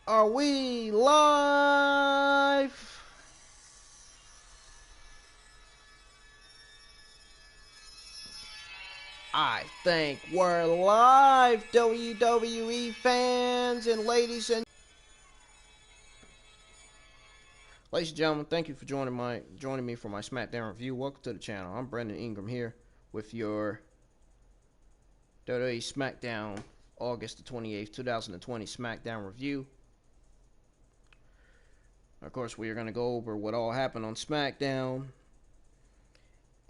Are we live? I think we're live, WWE fans and ladies and gentlemen. Thank you for joining me for my SmackDown review. Welcome to the channel. I'm Brendan Ingram here with your WWE SmackDown August the 28th, 2020 SmackDown review. Of course, we are going to go over what all happened on SmackDown,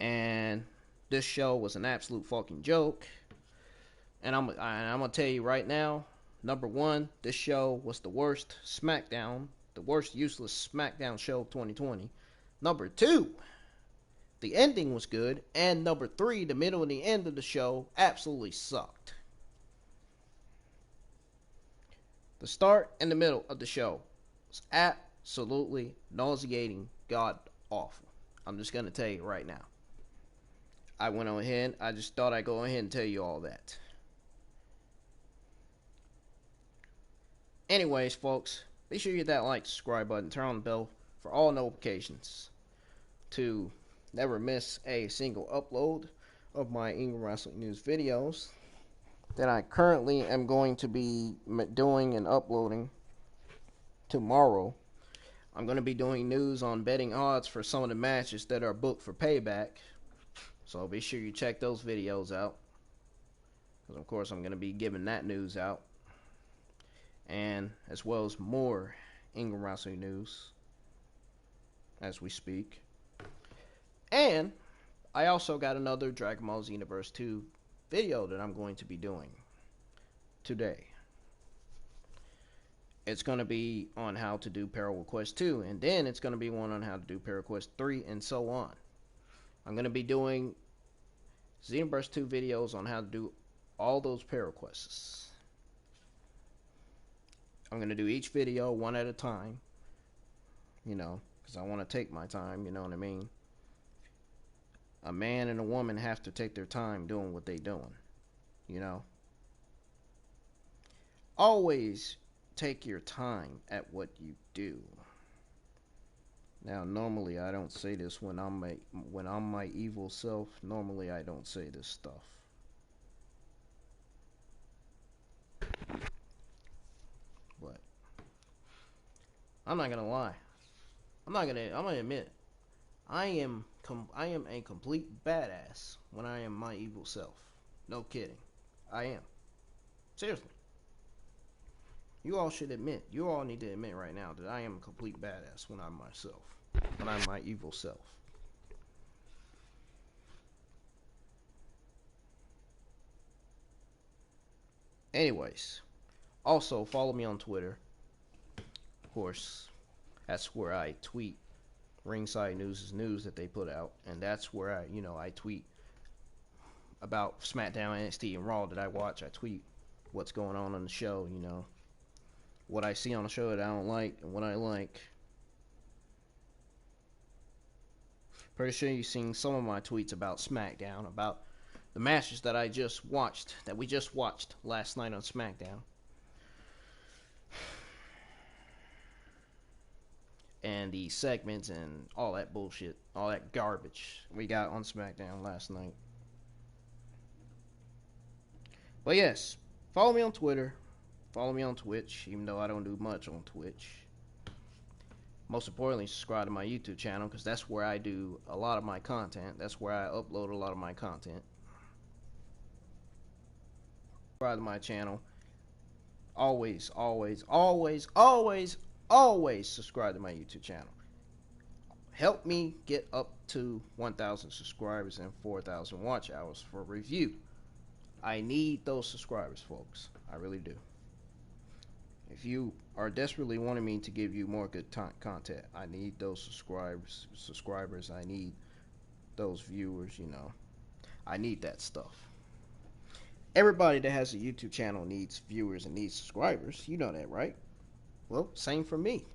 and this show was an absolute fucking joke. And I'm gonna tell you right now, number one, this show was the worst SmackDown, the worst useless SmackDown show of 2020. Number two, the ending was good, and number three, the middle and the end of the show absolutely sucked. The start and the middle of the show was absolutely nauseating, god awful. I'm just gonna tell you right now. I went on ahead. I just thought I'd go ahead and tell you all that. Anyways, folks, be sure you hit that like, subscribe button, turn on the bell for all notifications to never miss a single upload of my Ingram Wrestling News videos that I currently am going to be doing and uploading tomorrow. I'm going to be doing news on betting odds for some of the matches that are booked for Payback. So be sure you check those videos out, because of course I'm going to be giving that news out, and as well as more Ingram Wrestling News as we speak. And I also got another Dragon Ball Xenoverse 2 video that I'm going to be doing today. It's going to be on how to do Parallel Quest 2, and then it's going to be one on how to do Parallel Quest 3, and so on. I'm going to be doing Xenoverse 2 videos on how to do all those Parallel Quests. I'm going to do each video one at a time, you know, because I want to take my time, you know what I mean? A man and a woman have to take their time doing what they doing, you know? Always take your time at what you do. Now, normally I don't say this when I'm my evil self. Normally I don't say this stuff. But I'm not gonna lie. I'm gonna admit I am a complete badass when I am my evil self. No kidding. I am. Seriously. You all should admit. You all need to admit right now that I am a complete badass when I'm myself. When I'm my evil self. Anyways. Also, follow me on Twitter. Of course, that's where I tweet. Ringside News is news that they put out. And that's where I tweet about SmackDown, NXT, and Raw that I watch. I tweet what's going on the show, you know. What I see on the show that I don't like and what I like. Pretty sure you've seen some of my tweets about SmackDown, about the matches that we just watched last night on SmackDown. And the segments and all that bullshit, all that garbage we got on SmackDown last night. But yes, follow me on Twitter. Follow me on Twitch, even though I don't do much on Twitch. Most importantly, subscribe to my YouTube channel, because that's where I do a lot of my content. That's where I upload a lot of my content. Subscribe to my channel. Always, always, always, always, always subscribe to my YouTube channel. Help me get up to 1,000 subscribers and 4,000 watch hours for review. I need those subscribers, folks. I really do. If you are desperately wanting me to give you more good content, I need those subscribers. I need those viewers, you know. I need that stuff. Everybody that has a YouTube channel needs viewers and needs subscribers. You know that, right? Well, same for me.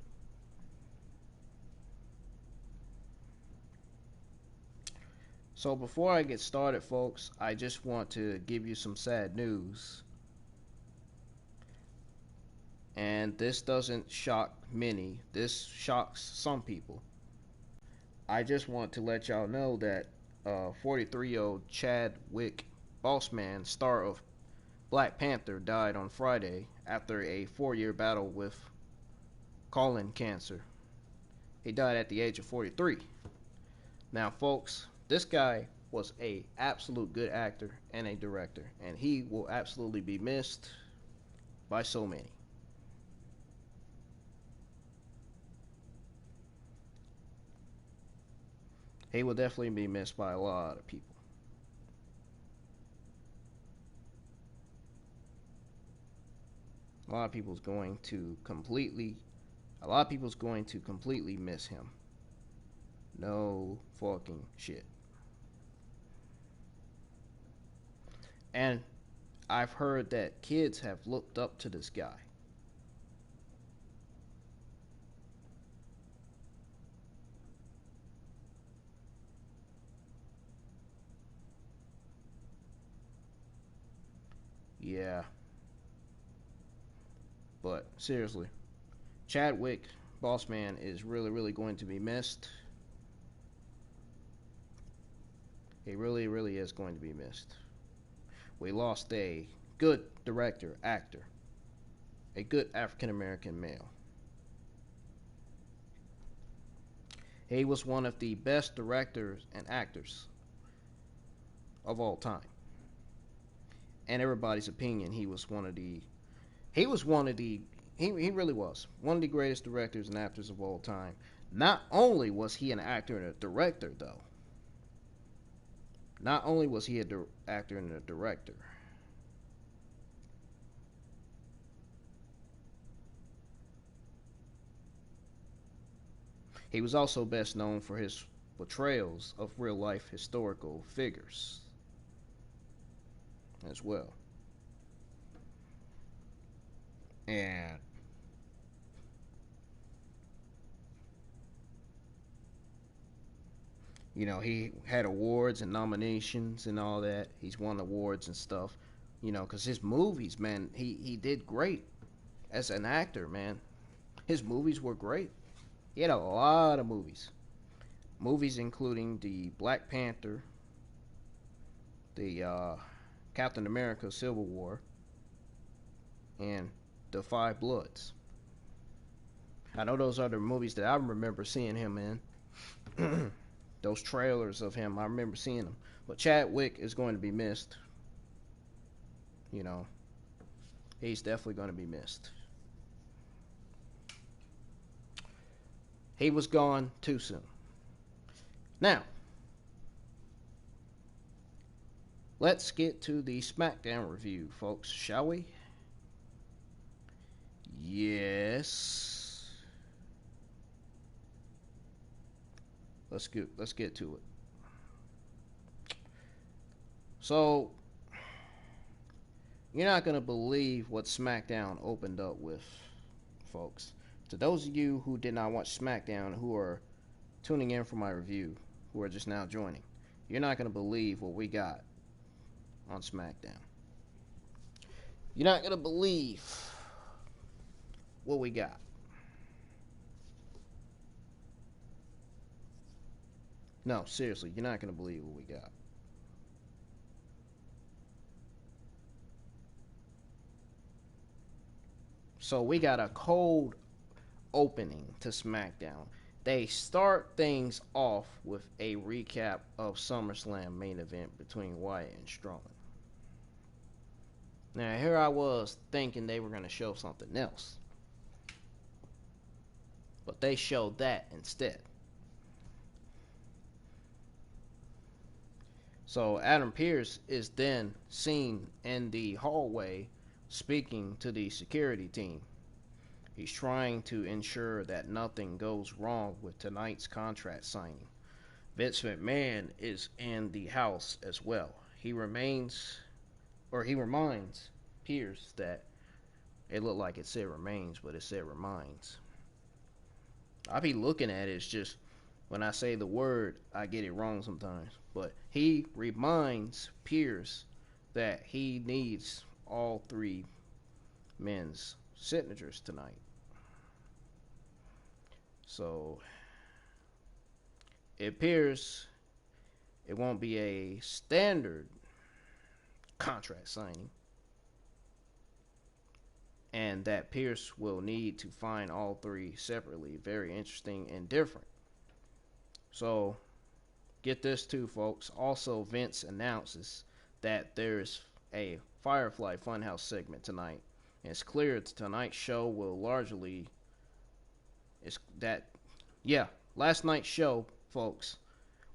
So before I get started, folks, I just want to give you some sad news. And this doesn't shock many. This shocks some people. I just want to let y'all know that 43-year-old Chadwick Boseman, star of Black Panther, died on Friday after a 4-year battle with colon cancer. He died at the age of 43. Now, folks, this guy was a absolute good actor and a director, and he will absolutely be missed by so many. He will definitely be missed by a lot of people. A lot of people's going to completely miss him. No fucking shit. And I've heard that kids have looked up to this guy. Yeah. But seriously, Chadwick Boseman is really going to be missed. He really is going to be missed. We lost a good director, actor, a good African American male. He was one of the best directors and actors of all time. In everybody's opinion, he really was one of the greatest directors and actors of all time. Not only was he an actor and a director, though. Not only was he an actor and a director. He was also best known for his portrayals of real-life historical figures as well. And you know, he had awards and nominations and all that. He's won awards and stuff. You know, because his movies, man, he did great as an actor, man. His movies were great. He had a lot of movies. Movies including the Black Panther, the Captain America Civil War, and the Five Bloods. I know those are the movies that I remember seeing him in. Those trailers of him, I remember seeing them. But Chadwick is going to be missed. You know, he's definitely going to be missed. He was gone too soon. Now, let's get to the SmackDown review, folks, shall we? Yes. Let's get to it. So, you're not gonna believe what SmackDown opened up with, folks. To those of you who did not watch SmackDown, who are tuning in for my review, who are just now joining, you're not gonna believe what we got on SmackDown. You're not gonna believe what we got. No, seriously, you're not going to believe what we got. So we got a cold opening to SmackDown. They start things off with a recap of SummerSlam main event between Wyatt and Strowman. Now, here I was thinking they were going to show something else. But they showed that instead. So Adam Pearce is then seen in the hallway speaking to the security team. He's trying to ensure that nothing goes wrong with tonight's contract signing. Vince McMahon is in the house as well. He reminds Pearce that it looked like it said remains, but it said reminds. I be looking at it, it's just when I say the word, I get it wrong sometimes. But he reminds Pearce that he needs all three men's signatures tonight. So it appears it won't be a standard contract signing, and that Pierce will need to find all three separately. Very interesting and different. So get this too, folks. Also, Vince announces that there's a Firefly Funhouse segment tonight. And it's clear tonight's show will largely last night's show, folks,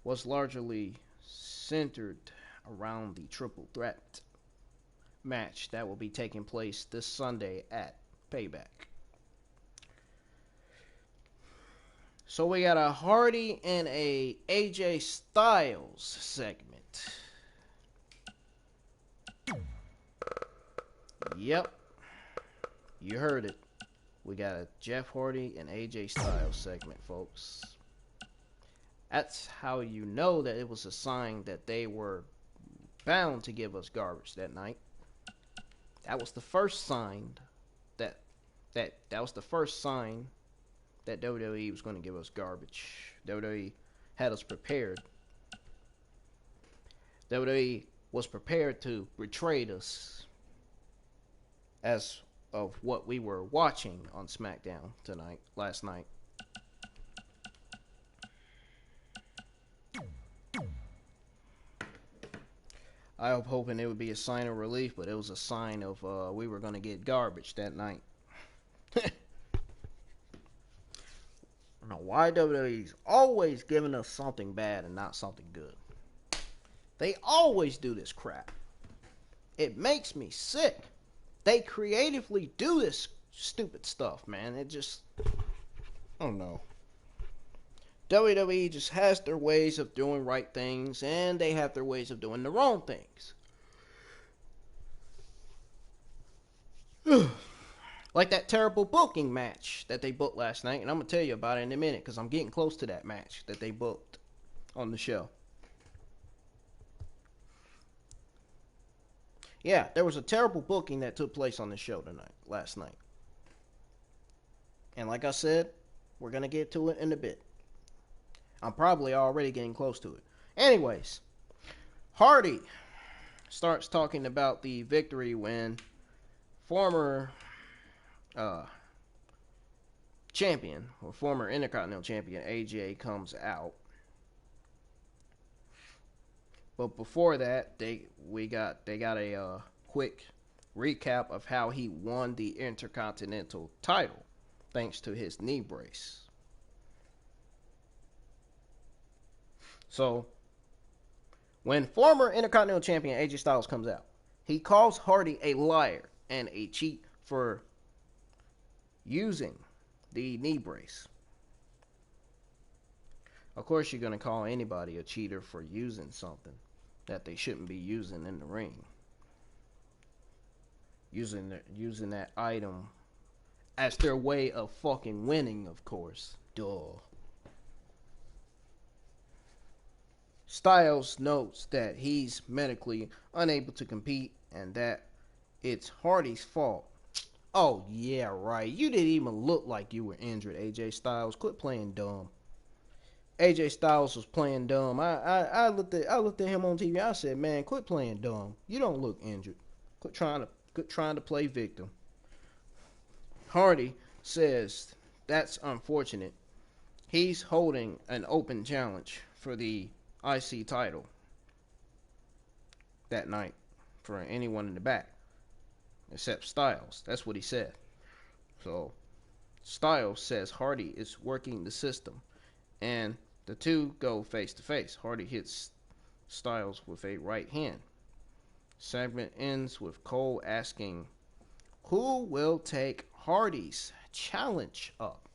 was largely centered around the triple threat match that will be taking place this Sunday at Payback. So we got a Hardy and a AJ Styles segment. Yep, you heard it. We got a Jeff Hardy and AJ Styles segment, folks. That's how you know that it was a sign that they were bound to give us garbage that night. That was the first sign that was the first sign that WWE was going to give us garbage. WWE had us prepared. WWE was prepared to betray us as of what we were watching on SmackDown last night. I was hoping it would be a sign of relief, but it was a sign of we were going to get garbage that night. I don't know why WWE's always giving us something bad and not something good. They always do this crap. It makes me sick. They creatively do this stupid stuff, man. It just, I don't know. WWE just has their ways of doing right things, and they have their ways of doing the wrong things. Like that terrible booking match that they booked last night, and I'm going to tell you about it in a minute, because I'm getting close to that match that they booked on the show. Yeah, there was a terrible booking that took place on the show last night. And like I said, we're going to get to it in a bit. I'm probably already getting close to it. Anyways, Hardy starts talking about the victory when former champion, or former Intercontinental Champion AJ comes out. But before that, they got a quick recap of how he won the Intercontinental title thanks to his knee brace. So, when former Intercontinental Champion AJ Styles comes out, he calls Hardy a liar and a cheat for using the knee brace. Of course, you're going to call anybody a cheater for using something that they shouldn't be using in the ring. Using that item as their way of fucking winning, of course. Duh. Styles notes that he's medically unable to compete and that it's Hardy's fault. Oh, yeah, right. You didn't even look like you were injured, AJ Styles. Quit playing dumb. AJ Styles was playing dumb. I looked at him on TV. I said, man, quit playing dumb. You don't look injured. Quit trying to play victim. Hardy says that's unfortunate. He's holding an open challenge for the IC title that night for anyone in the back except Styles. That's what he said. So Styles says Hardy is working the system, and the two go face to face. Hardy hits Styles with a right hand. Segment ends with Cole asking who will take Hardy's challenge up.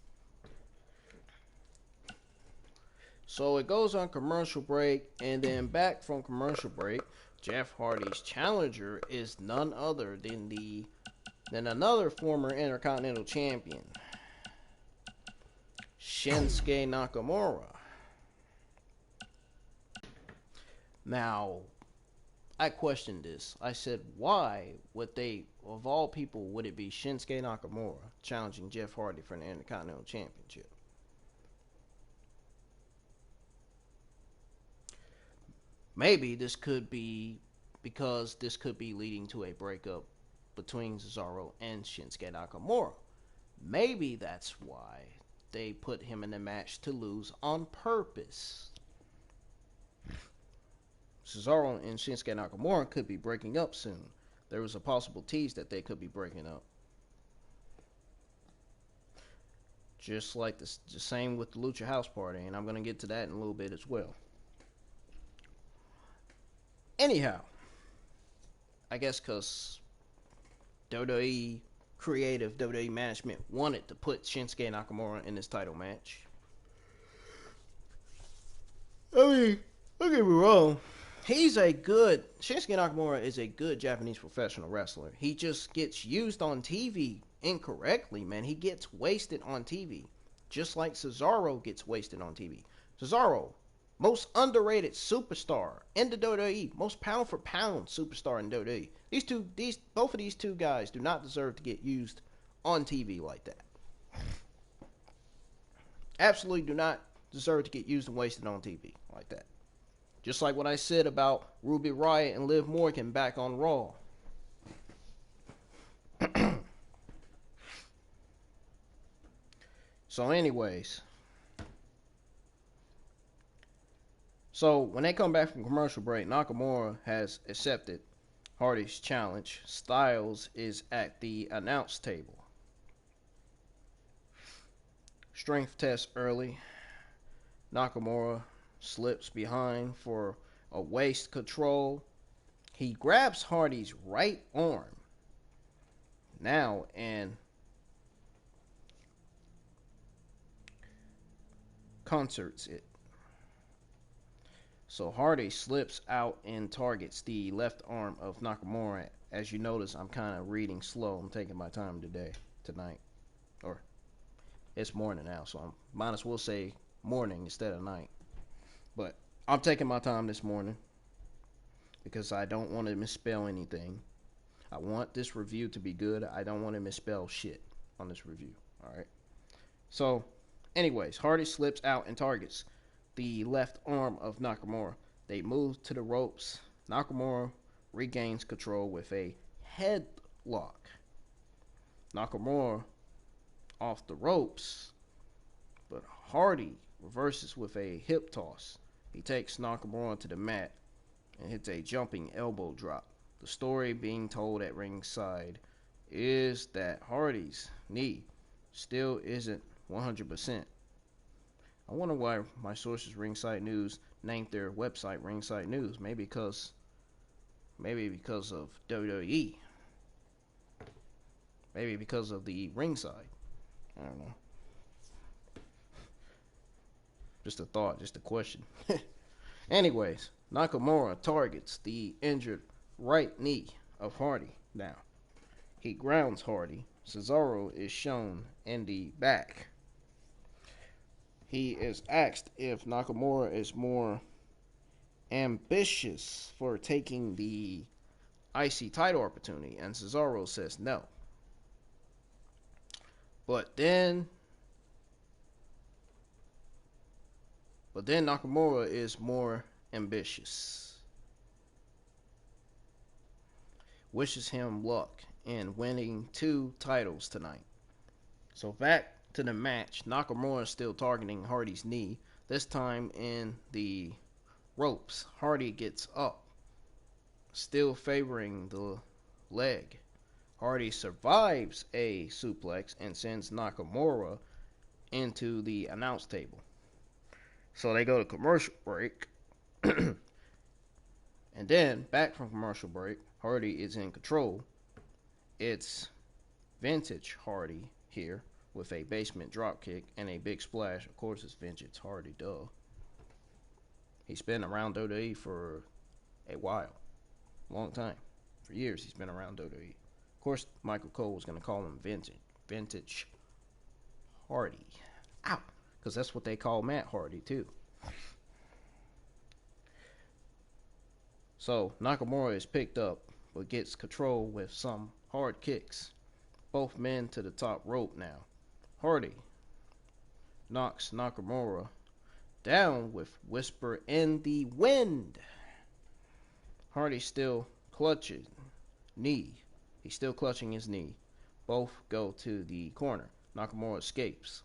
So it goes on commercial break, and then back from commercial break, Jeff Hardy's challenger is none other than another former Intercontinental Champion, Shinsuke Nakamura. Now, I questioned this. I said, why would they, of all people, would it be Shinsuke Nakamura challenging Jeff Hardy for the Intercontinental Championship? Maybe this could be because this could be leading to a breakup between Cesaro and Shinsuke Nakamura. Maybe that's why they put him in the match to lose on purpose. Cesaro and Shinsuke Nakamura could be breaking up soon. There was a possible tease that they could be breaking up. Just like the same with the Lucha House Party, and I'm going to get to that in a little bit as well. Anyhow, I guess because WWE creative WWE management wanted to put Shinsuke Nakamura in this title match. I mean, don't get me wrong. Shinsuke Nakamura is a good Japanese professional wrestler. He just gets used on TV incorrectly, man. He gets wasted on TV. Just like Cesaro gets wasted on TV. Cesaro, most underrated superstar in the WWE, most pound for pound superstar in WWE. Both of these two guys do not deserve to get used on TV like that. Absolutely do not deserve to get used and wasted on TV like that. Just like what I said about Ruby Riott and Liv Morgan back on Raw. So anyways. So when they come back from commercial break, Nakamura has accepted Hardy's challenge. Styles is at the announce table. Strength test early. Nakamura slips behind for a waist control. He grabs Hardy's right arm now and concerts it. So Hardy slips out and targets the left arm of Nakamura. As you notice, I'm kind of reading slow. I'm taking my time tonight. Or it's morning now, so I might as well say morning instead of night. But I'm taking my time this morning because I don't want to misspell anything. I want this review to be good. I don't want to misspell shit on this review. Alright. So, anyways, Hardy slips out and targets the left arm of Nakamura. They move to the ropes. Nakamura regains control with a headlock. Nakamura off the ropes, but Hardy reverses with a hip toss. He takes Nakamura to the mat and hits a jumping elbow drop. The story being told at ringside is that Hardy's knee still isn't 100%. I wonder why my sources, Ringside News, named their website Ringside News. Maybe because of WWE. Maybe because of the ringside. I don't know. Just a thought, just a question. Anyways, Nakamura targets the injured right knee of Hardy now. He grounds Hardy. Cesaro is shown in the back. He is asked if Nakamura is more ambitious for taking the IC title opportunity, and Cesaro says no. But then Nakamura is more ambitious. Wishes him luck in winning 2 titles tonight. So back to the match. Nakamura is still targeting Hardy's knee. This time in the ropes. Hardy gets up, still favoring the leg. Hardy survives a suplex and sends Nakamura into the announce table. So they go to commercial break. And then, back from commercial break, Hardy is in control. It's vintage Hardy here with a basement dropkick and a big splash. Of course, it's vintage Hardy, duh. He's been around WWE for a while. Long time. For years, he's been around WWE. Of course, Michael Cole was going to call him vintage Hardy. Ow! Because that's what they call Matt Hardy, too. So Nakamura is picked up, but gets control with some hard kicks. Both men to the top rope now. Hardy knocks Nakamura down with Whisper in the Wind. Hardy still clutching knee. He's still clutching his knee. Both go to the corner. Nakamura escapes,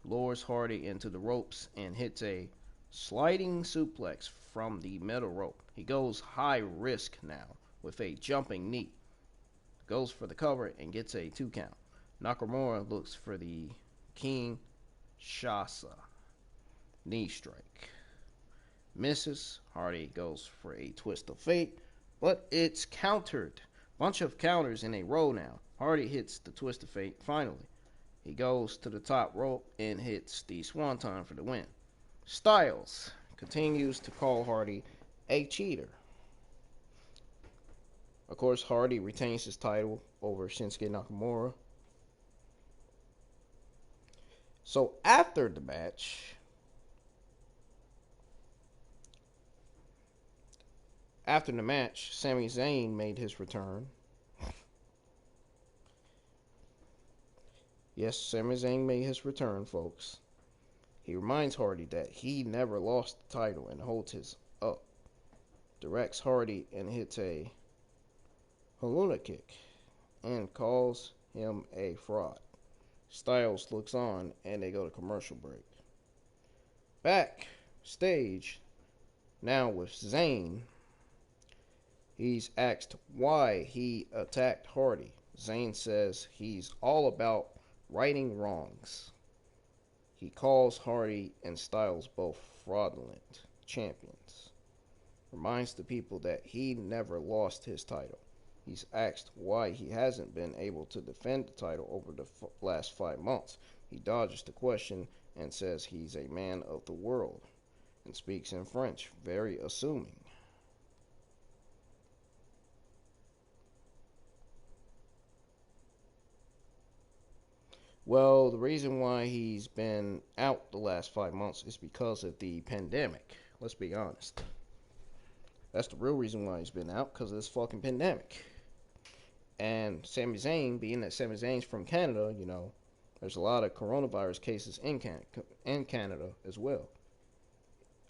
lowers Hardy into the ropes, and hits a sliding suplex from the middle rope. He goes high risk now with a jumping knee. Goes for the cover and gets a 2 count. Nakamura looks for the Kinshasa knee strike. Misses. Hardy goes for a twist of fate, but it's countered. Bunch of counters in a row now. Hardy hits the twist of fate finally. He goes to the top rope and hits the swanton for the win. Styles continues to call Hardy a cheater. Of course, Hardy retains his title over Shinsuke Nakamura. So after the match, Sami Zayn made his return. Yes, Sami Zayn made his return, folks. He reminds Hardy that he never lost the title and holds his up. Directs Hardy and hits a Haluna kick and calls him a fraud. Styles looks on and they go to commercial break. Backstage, now with Zayn. He's asked why he attacked Hardy. Zayn says he's all about righting wrongs. He calls Hardy and Styles both fraudulent champions. Reminds the people that he never lost his title. He's asked why he hasn't been able to defend the title over the last 5 months. He dodges the question and says he's a man of the world and speaks in French, very assuming. Well, the reason why he's been out the last 5 months is because of the pandemic. Let's be honest. That's the real reason why he's been out, because of this fucking pandemic. And Sami Zayn, being that Sami Zayn's from Canada, you know, there's a lot of coronavirus cases in Canada as well.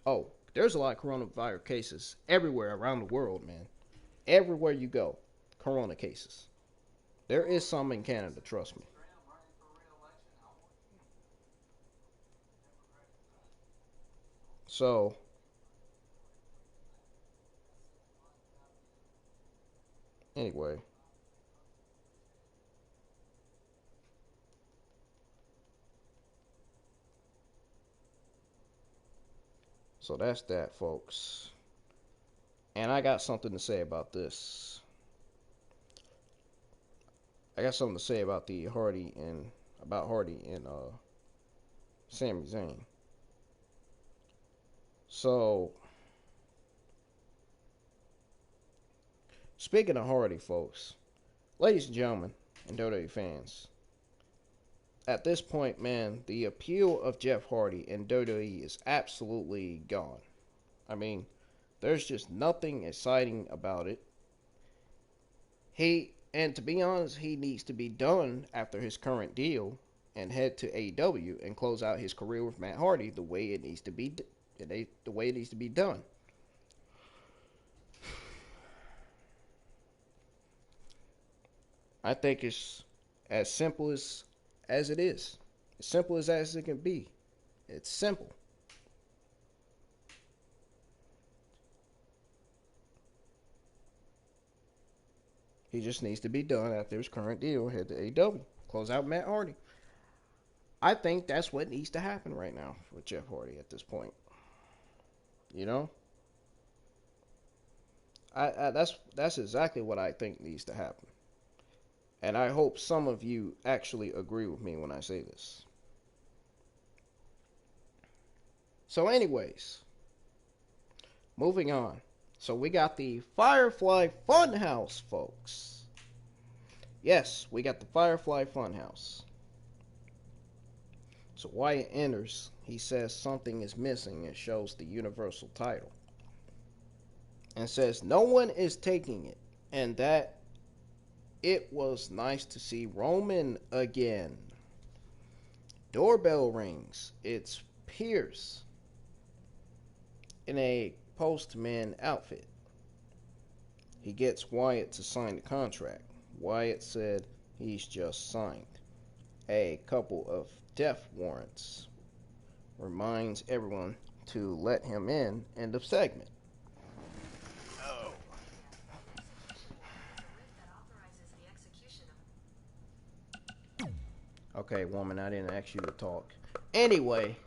Oh, there's a lot of coronavirus cases everywhere around the world, man. Everywhere you go, corona cases. There is some in Canada, trust me. So, anyway. So that's that, folks. And I got something to say about this. I got something to say about Hardy and Sami Zayn. So, speaking of Hardy, folks, ladies and gentlemen, and WWE fans, at this point, man, the appeal of Jeff Hardy in WWE is absolutely gone. I mean, there's just nothing exciting about it. And to be honest, he needs to be done after his current deal and head to AEW and close out his career with Matt Hardy the way it needs to be done. I think it's as simple as it is. As simple as it can be. It's simple. He just needs to be done after his current deal, head to AEW, close out Matt Hardy. I think that's what needs to happen right now with Jeff Hardy at this point. You know, that's exactly what I think needs to happen, and I hope some of you actually agree with me when I say this. So, anyways, moving on. So we got the Firefly Funhouse, folks. Yes, we got the Firefly Funhouse. So Wyatt enters. He says something is missing and shows the Universal title. and says no one is taking it, and that it was nice to see Roman again. Doorbell rings. It's Pierce in a postman outfit. He gets Wyatt to sign the contract. Wyatt said he's just signed a couple of death warrants. Reminds everyone to let him in. End of segment. Oh. Okay, woman, I didn't ask you to talk. Anyway.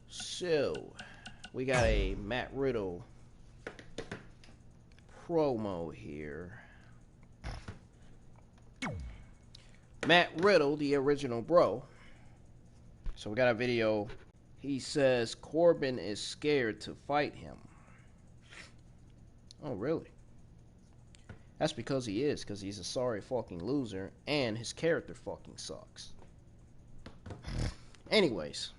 So, we got a Matt Riddle promo here. Matt Riddle, the original bro. So we got a video. He says Corbin is scared to fight him. Oh, really? That's because he is, because he's a sorry fucking loser, and his character fucking sucks. Anyways.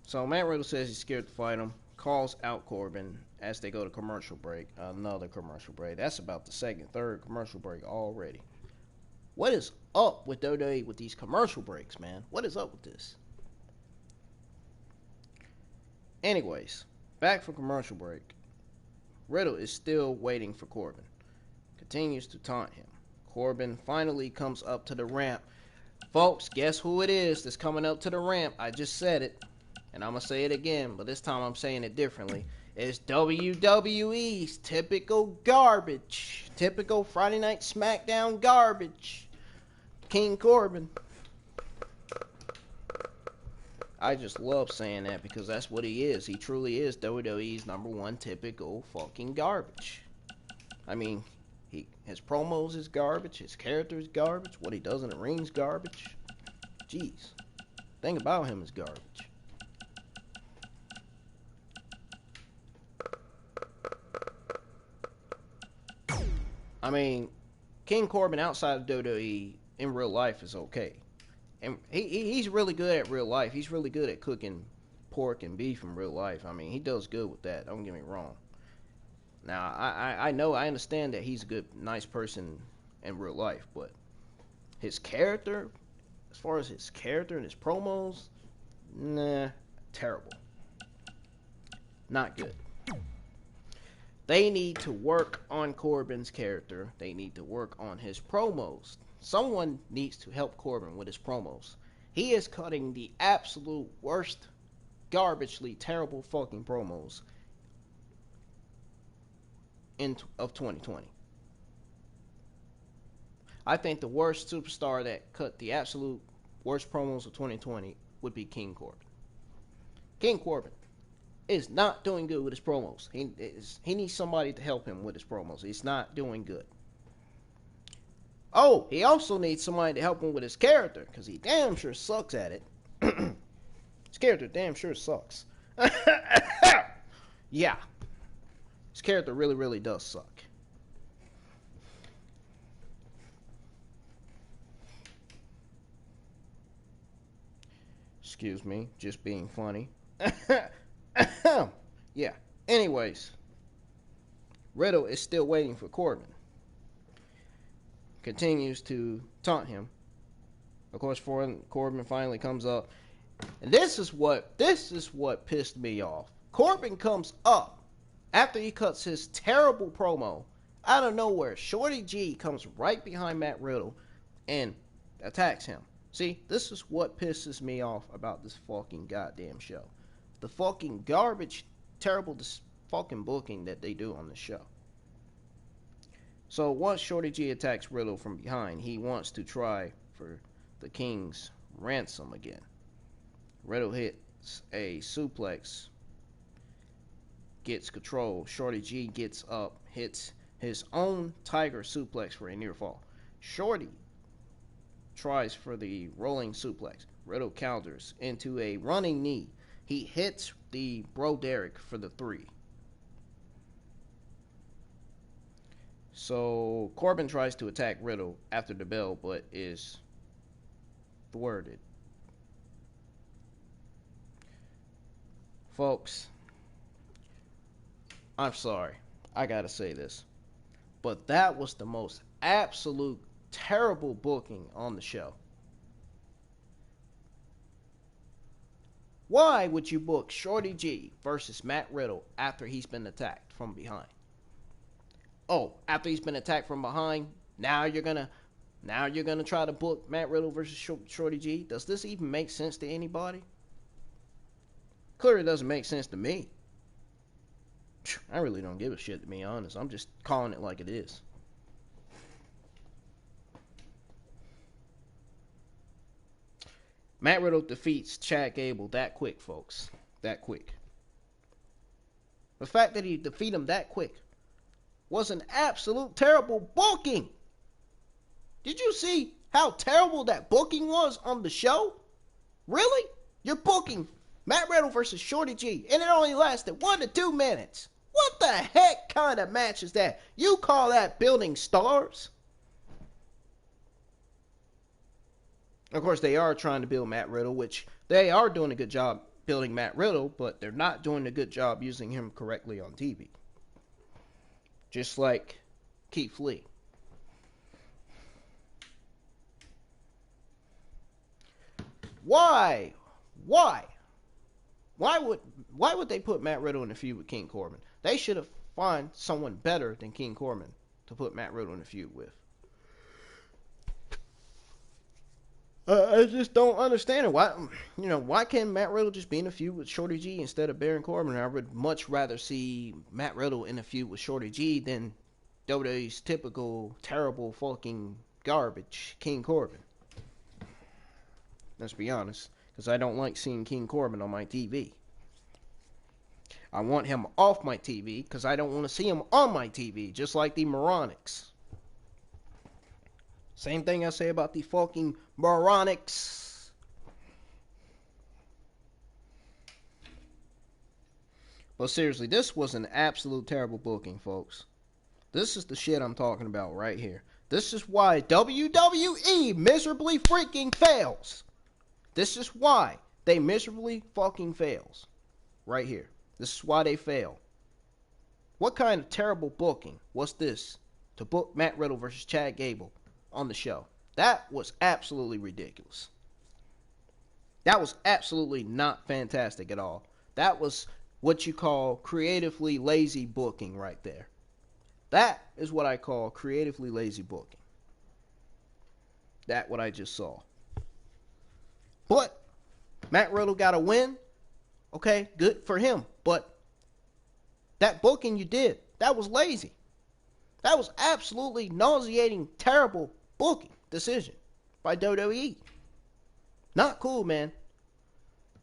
So Matt Riddle says he's scared to fight him, calls out Corbin as they go to commercial break. Another commercial break. That's about the second, third commercial break already. What is up with WWE with these commercial breaks, man? What is up with this? Anyways, back from commercial break. Riddle is still waiting for Corbin. Continues to taunt him. Corbin finally comes up to the ramp. Folks, guess who it is that's coming up to the ramp? I just said it. And I'm going to say it again, but this time I'm saying it differently. It's WWE's typical garbage. Typical Friday Night SmackDown garbage. King Corbin. I just love saying that because that's what he is. He truly is WWE's #1 typical fucking garbage. I mean, his promos is garbage. His character is garbage. What he does in the ring is garbage. Jeez. Thing about him is garbage. I mean, King Corbin outside of WWE in real life is okay. And he's really good at real life. He's really good at cooking pork and beef in real life. I mean, he does good with that. Don't get me wrong. Now, I know, I understand that he's a good, nice person in real life. But his character, as far as his character and his promos, nah, terrible. Not good. They need to work on Corbin's character. They need to work on his promos. Someone needs to help Corbin with his promos. He is cutting the absolute worst, garbagely terrible fucking promos of 2020. I think the worst superstar that cut the absolute worst promos of 2020 would be King Corbin. King Corbin is not doing good with his promos. He needs somebody to help him with his promos. He's not doing good. Oh, he also needs somebody to help him with his character, because he damn sure sucks at it. His character damn sure sucks. Yeah. His character really, really does suck. Excuse me, just being funny. Yeah. Anyways, Riddle is still waiting for Corbin. Continues to taunt him. Of course, Corbin finally comes up. And this is what pissed me off. Corbin comes up after he cuts his terrible promo. Out of nowhere, Shorty G comes right behind Matt Riddle and attacks him. See, this is what pisses me off about this fucking goddamn show. The fucking garbage, terrible fucking booking that they do on the show. So once Shorty G attacks Riddle from behind, he wants to try for the King's ransom again. Riddle hits a suplex, gets control. Shorty G gets up, hits his own tiger suplex for a near fall. Shorty tries for the rolling suplex. Riddle counters into a running knee. He hits the Bro Derek for the 3. So Corbin tries to attack Riddle after the bell, but is thwarted. folks, I'm sorry. I gotta say this. But that was the most absolute terrible booking on the show. Why would you book Shorty G versus Matt Riddle after he's been attacked from behind? Oh, after he's been attacked from behind, now you're gonna try to book Matt Riddle versus Shorty G? Does this even make sense to anybody? Clearly doesn't make sense to me. I really don't give a shit, to be honest. I'm just calling it like it is. Matt Riddle defeats Chad Gable that quick, folks. That quick. The fact that he defeated him that quick was an absolute terrible booking. Did you see how terrible that booking was on the show? Really? You're booking Matt Riddle versus Shorty G, and it only lasted 1 to 2 minutes. What the heck kind of match is that? You call that building stars? Of course, they are trying to build Matt Riddle, which they are doing a good job building Matt Riddle, but they're not doing a good job using him correctly on TV. Just like Keith Lee. Why? Why would they put Matt Riddle in a feud with King Corbin? They should have found someone better than King Corbin to put Matt Riddle in a feud with. I just don't understand it. Why can't Matt Riddle just be in a feud with Shorty G instead of Baron Corbin? I would much rather see Matt Riddle in a feud with Shorty G than WWE's typical terrible fucking garbage King Corbin. Let's be honest, because I don't like seeing King Corbin on my TV. I want him off my TV because I don't want to see him on my TV, just like the Moronics. Same thing I say about the fucking Moronics. But seriously, this was an absolute terrible booking, folks. This is the shit I'm talking about right here. This is why WWE miserably freaking fails. This is why they miserably fucking fails. Right here. This is why they fail. What kind of terrible booking was this to book Matt Riddle versus Chad Gable on the show? That was absolutely ridiculous. That was absolutely not fantastic at all. That was what you call creatively lazy booking right there. That is what I call creatively lazy booking. That what I just saw. But Matt Riddle got a win. Okay, good for him. But that booking you did, that was lazy. That was absolutely nauseating, terrible booking decision by WWE. Not cool, man.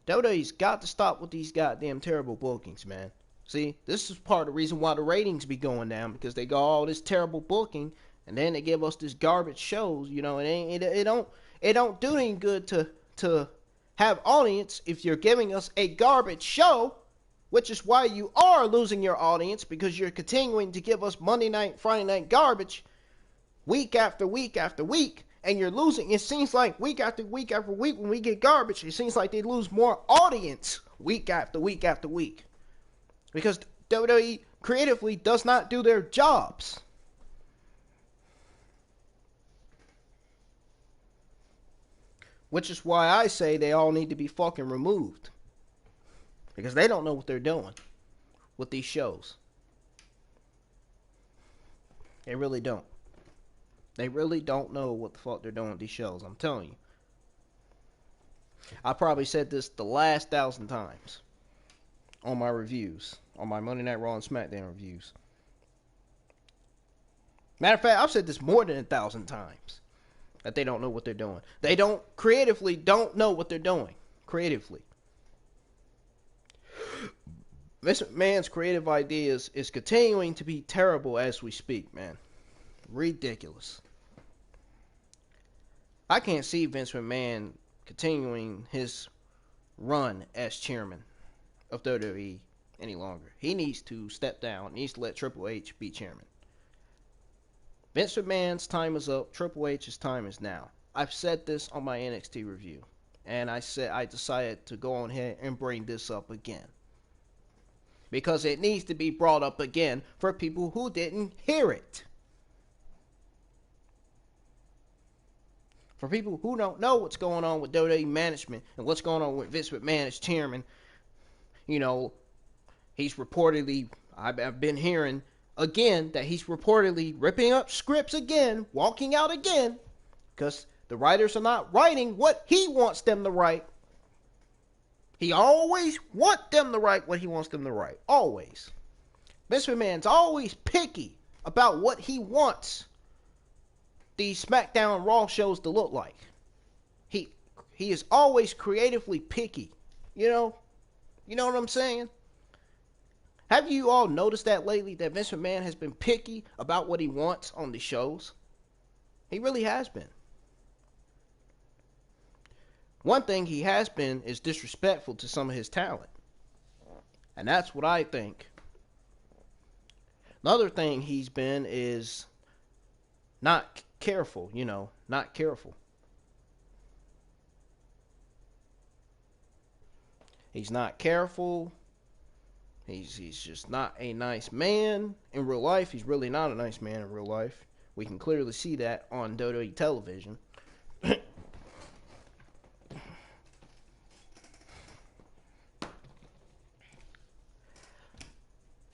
WWE's got to stop with these goddamn terrible bookings, man. See, this is part of the reason why the ratings be going down, because they got all this terrible booking, and then they give us this garbage shows. You know, it don't do any good to have audience if you're giving us a garbage show, which is why you are losing your audience, because you're continuing to give us Monday night, Friday night garbage week after week after week, and you're losing. It seems like week after week after week when we get garbage, it seems like they lose more audience week after week after week, because WWE creatively does not do their jobs. Which is why I say they all need to be fucking removed. Because they don't know what they're doing with these shows. They really don't. They really don't know what the fuck they're doing with these shows. I'm telling you. I probably said this the last 1,000 times on my reviews. On my Monday Night Raw and SmackDown reviews. Matter of fact, I've said this more than 1,000 times. That they don't know what they're doing. They don't know what they're doing. Creatively. Vince McMahon's creative ideas is continuing to be terrible as we speak, man. Ridiculous. I can't see Vince McMahon continuing his run as chairman of WWE any longer. He needs to step down. He needs to let Triple H be chairman. Vince McMahon's time is up. Triple H's time is now. I've said this on my NXT review. And I decided to go on ahead and bring this up again. because it needs to be brought up again for people who didn't hear it. For people who don't know what's going on with WWE management and what's going on with Vince McMahon as chairman, you know, he's reportedly, I've been hearing again that he's reportedly ripping up scripts again, walking out again, because the writers are not writing what he wants them to write. He always wants them to write what he wants them to write. Always. Vince McMahon's always picky about what he wants these SmackDown Raw shows to look like. He is always creatively picky. You know what I'm saying? Have you all noticed that lately, that Vince McMahon has been picky about what he wants on the shows? He really has been. One thing he has been is disrespectful to some of his talent. And that's what I think. Another thing he's been is not careful, not careful. He's not careful. He's just not a nice man in real life. He's really not a nice man in real life. We can clearly see that on WWE television.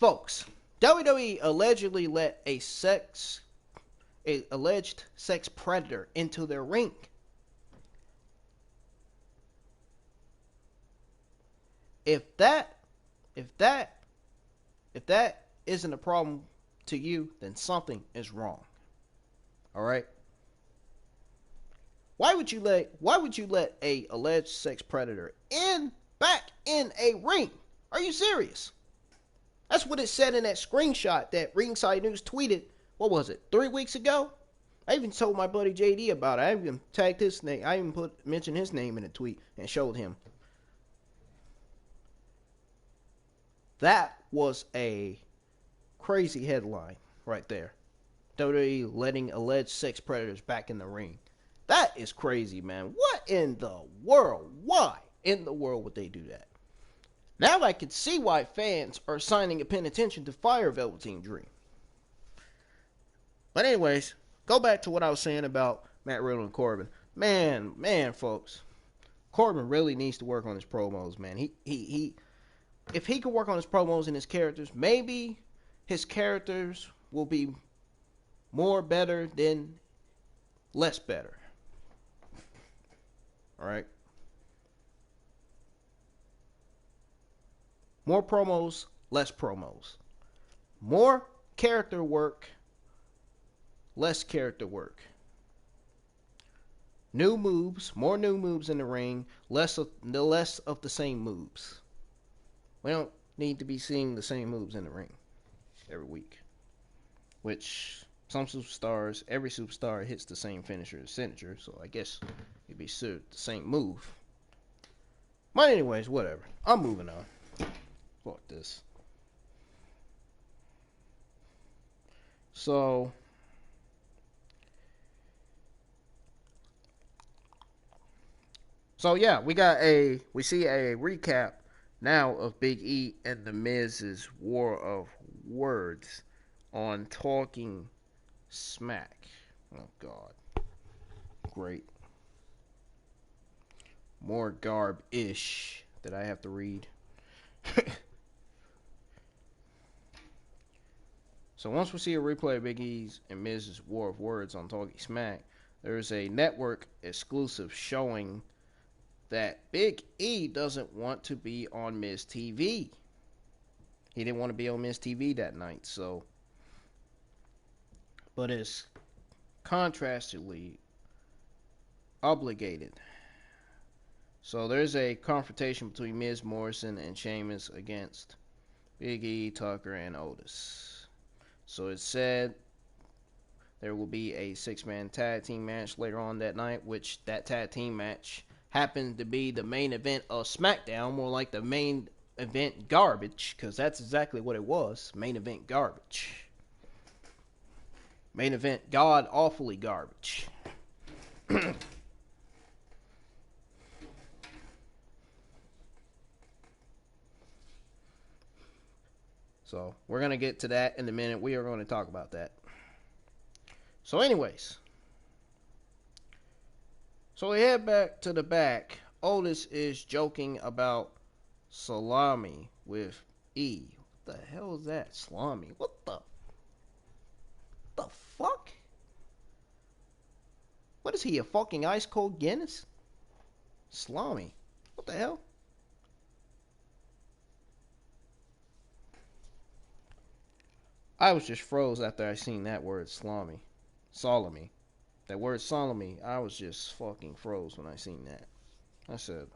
Folks, WWE allegedly let a alleged sex predator into their ring. If that isn't a problem to you, then something is wrong. All right? Why would you let a alleged sex predator back in a ring? Are you serious? That's what it said in that screenshot that Ringside News tweeted. What was it? 3 weeks ago? I even told my buddy JD about it. I even tagged his name. I even mentioned his name in a tweet and showed him. That was a crazy headline right there. WWE letting alleged sex predators back in the ring. That is crazy, man. What in the world? Why in the world would they do that? Now I can see why fans are signing a penitentiary to fire Velveteen Dream. But anyways, go back to what I was saying about Matt Riddle and Corbin. Man, folks. Corbin really needs to work on his promos, man. He if he could work on his promos and his characters, maybe his characters will be more better than less better. Alright? More promos, less promos. More character work, less character work. New moves, more new moves in the ring, less of the same moves. We don't need to be seeing the same moves in the ring every week. Which some superstars, every superstar hits the same signature, so I guess it'd be the same move. But anyways, whatever. I'm moving on. Fuck this. So yeah, we see a recap now of Big E and The Miz's war of words on Talking Smack. Oh God. Great. More garb-ish that I have to read. So once we see a replay of Big E's and Miz's war of words on Talking Smack, there's a network exclusive showing that Big E doesn't want to be on Miz TV. He didn't want to be on Miz TV that night, but is contractually obligated. So there's a confrontation between Miz, Morrison, and Sheamus against Big E, Tucker, and Otis. So it said there will be a 6-man tag team match later on that night, which that tag team match happened to be the main event of SmackDown, more like the main event garbage, because that's exactly what it was, main event garbage. Main event god-awfully garbage. So we're going to get to that in a minute. We are going to talk about that. So anyways. So we head back to the back. Otis is joking about salami with E. What the hell is that? Salami. What the fuck? What is he, a fucking ice cold Guinness? Salami. What the hell? I was just froze after I seen that word salami. Salami. That word salami, I was just fucking froze when I seen that. I said,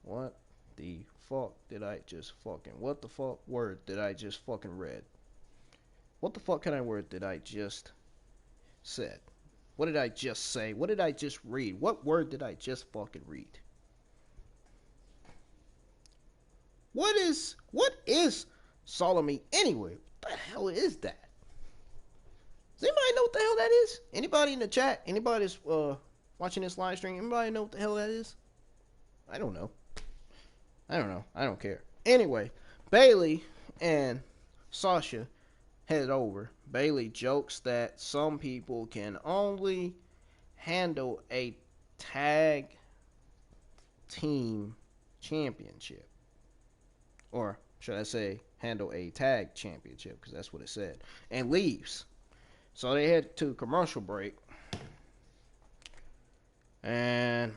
what the fuck did I just fucking, what the fuck word did I just fucking read? What the fuck kind of word did I just said? What did I just say? What did I just read? What word did I just fucking read? What is salami anyway? What the hell is that? Does anybody know what the hell that is? Anybody in the chat? Anybody that's watching this live stream? Anybody know what the hell that is? I don't know. I don't care. Anyway, Bayley and Sasha head over. Bayley jokes that some people can only handle a tag team championship. Or should I say, handle a tag championship, because that's what it said. And leaves. So they head to commercial break. And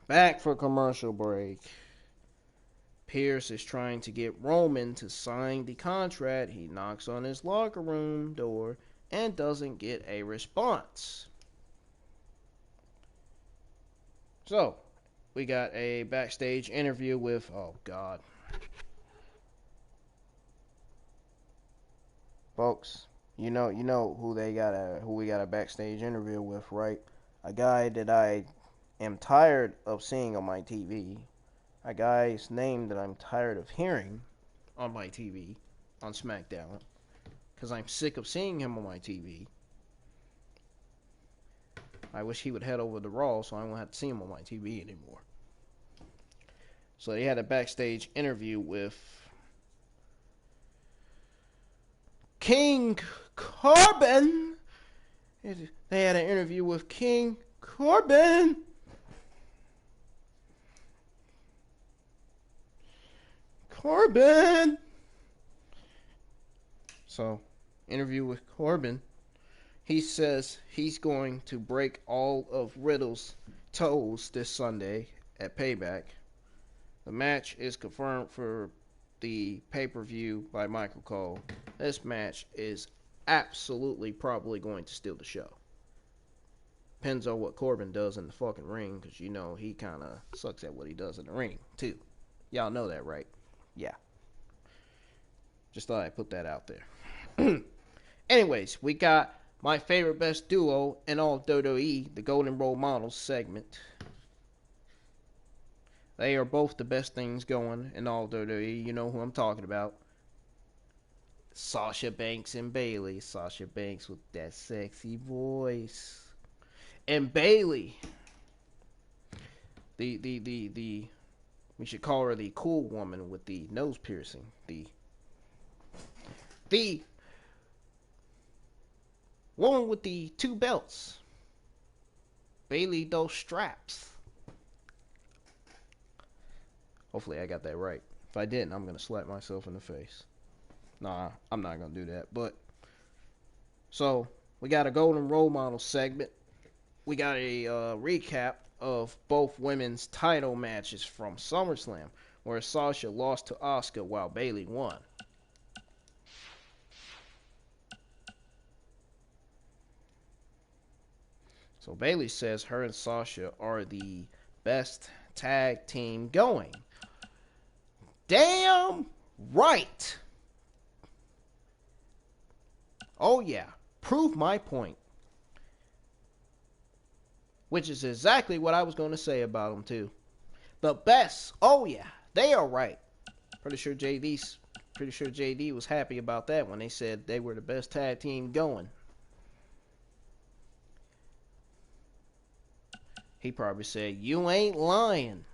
back for commercial break. Pierce is trying to get Roman to sign the contract. He knocks on his locker room door and doesn't get a response. So, we got a backstage interview with, oh God. Folks, you know who we got a backstage interview with, right? A guy that I am tired of seeing on my TV. A guy's name that I'm tired of hearing on my TV on SmackDown, because I'm sick of seeing him on my TV. I wish he would head over to Raw so I won't have to see him on my TV anymore. So they had a backstage interview with King Corbin. They had an interview with King Corbin. So, interview with Corbin. He says he's going to break all of Riddle's toes this Sunday at Payback. The match is confirmed for the pay-per-view by Michael Cole. This match is absolutely probably going to steal the show. Depends on what Corbin does in the fucking ring, because you know he kind of sucks at what he does in the ring, too. Y'all know that, right? Yeah. Just thought I'd put that out there. Anyways, we got my favorite best duo in all WWE, the Golden Role Models segment. They are both the best things going in all WWE. You know who I'm talking about. Sasha Banks and Bayley. Sasha Banks with that sexy voice. And Bayley. We should call her the cool woman with the nose piercing. The woman with the two belts. Bayley those straps. Hopefully I got that right. If I didn't, I'm going to slap myself in the face. Nah, I'm not going to do that. But, so, we got a Golden Role Model segment. We got a recap of both women's title matches from SummerSlam, where Sasha lost to Asuka while Bayley won. So Bayley says her and Sasha are the best tag team going. Damn right. Oh yeah, prove my point. Which is exactly what I was going to say about them too. The best. Oh yeah, they are right. Pretty sure JD was happy about that when they said they were the best tag team going. He probably said, "You ain't lying."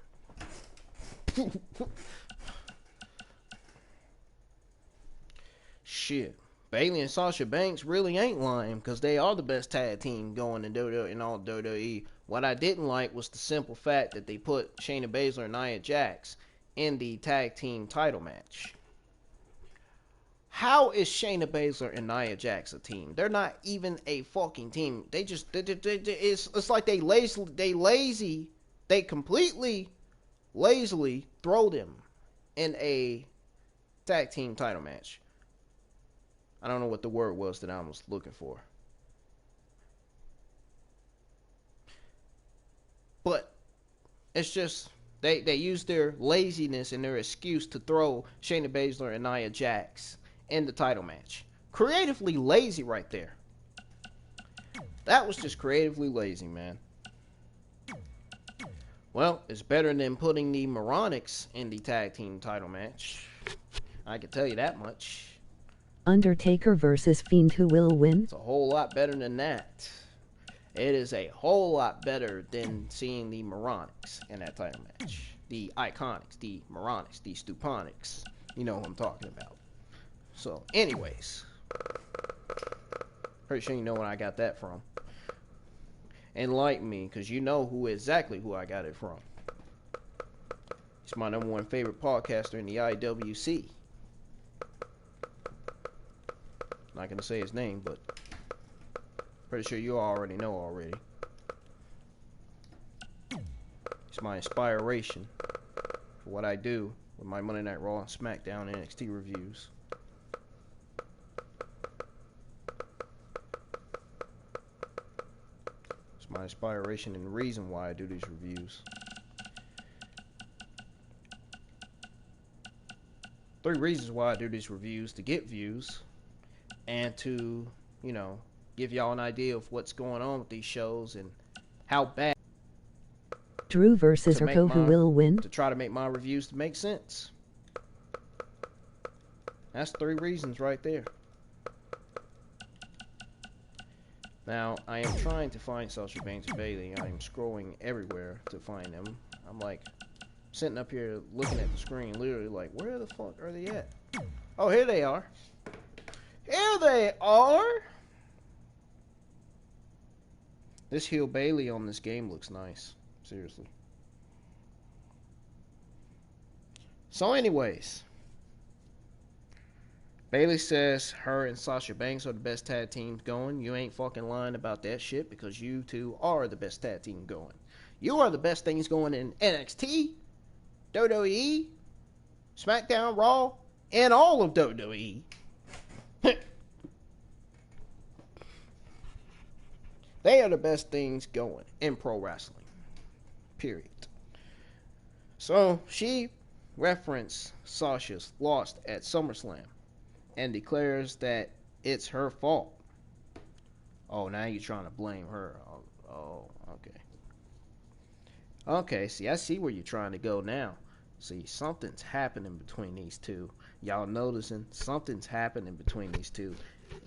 shit. Bayley and Sasha Banks really ain't lying, because they are the best tag team going in WWE and all WWE. What I didn't like was the simple fact that they put Shayna Baszler and Nia Jax in the tag team title match. How is Shayna Baszler and Nia Jax a team? They're not even a fucking team. It's like they completely lazily throw them in a tag team title match. I don't know what the word was that I was looking for. But it's just they use their laziness and their excuse to throw Shayna Baszler and Nia Jax in the title match. Creatively lazy right there. That was just creatively lazy, man. Well, it's better than putting the Moronics in the tag team title match. I can tell you that much. Undertaker versus Fiend, who will win? It's a whole lot better than that. It is a whole lot better than seeing the Moronics in that title match. The Iconics, the Moronics, the Stuponics. You know who I'm talking about. So, anyways. Pretty sure you know where I got that from. Enlighten me, because you know exactly who I got it from. He's my #1 favorite podcaster in the IWC. Not gonna say his name, but pretty sure you already know already. It's my inspiration for what I do with my Monday Night Raw, SmackDown, and NXT reviews. It's my inspiration and the reason why I do these reviews. 3 reasons why I do these reviews: to get views, and to, give y'all an idea of what's going on with these shows and how bad. Drew versus Urko, who will win? To try to make my reviews to make sense. That's 3 reasons right there. Now, I am trying to find Sasha Banks and Bayley. I am scrolling everywhere to find them. I'm like sitting up here looking at the screen, literally like, where the fuck are they at? Oh, here they are. Here they are! This heel Bayley on this game looks nice. Seriously. So anyways, Bayley says her and Sasha Banks are the best tag teams going. You ain't fucking lying about that shit, because you two are the best tag team going. You are the best things going in NXT, WWE, SmackDown, Raw, and all of WWE. They are the best things going in pro wrestling. Period. So, she referenced Sasha's loss at SummerSlam and declares that it's her fault. Oh, now you're trying to blame her. Oh, okay. Okay, see, I see where you're trying to go now. See, something's happening between these two. Y'all noticing? Something's happening between these two.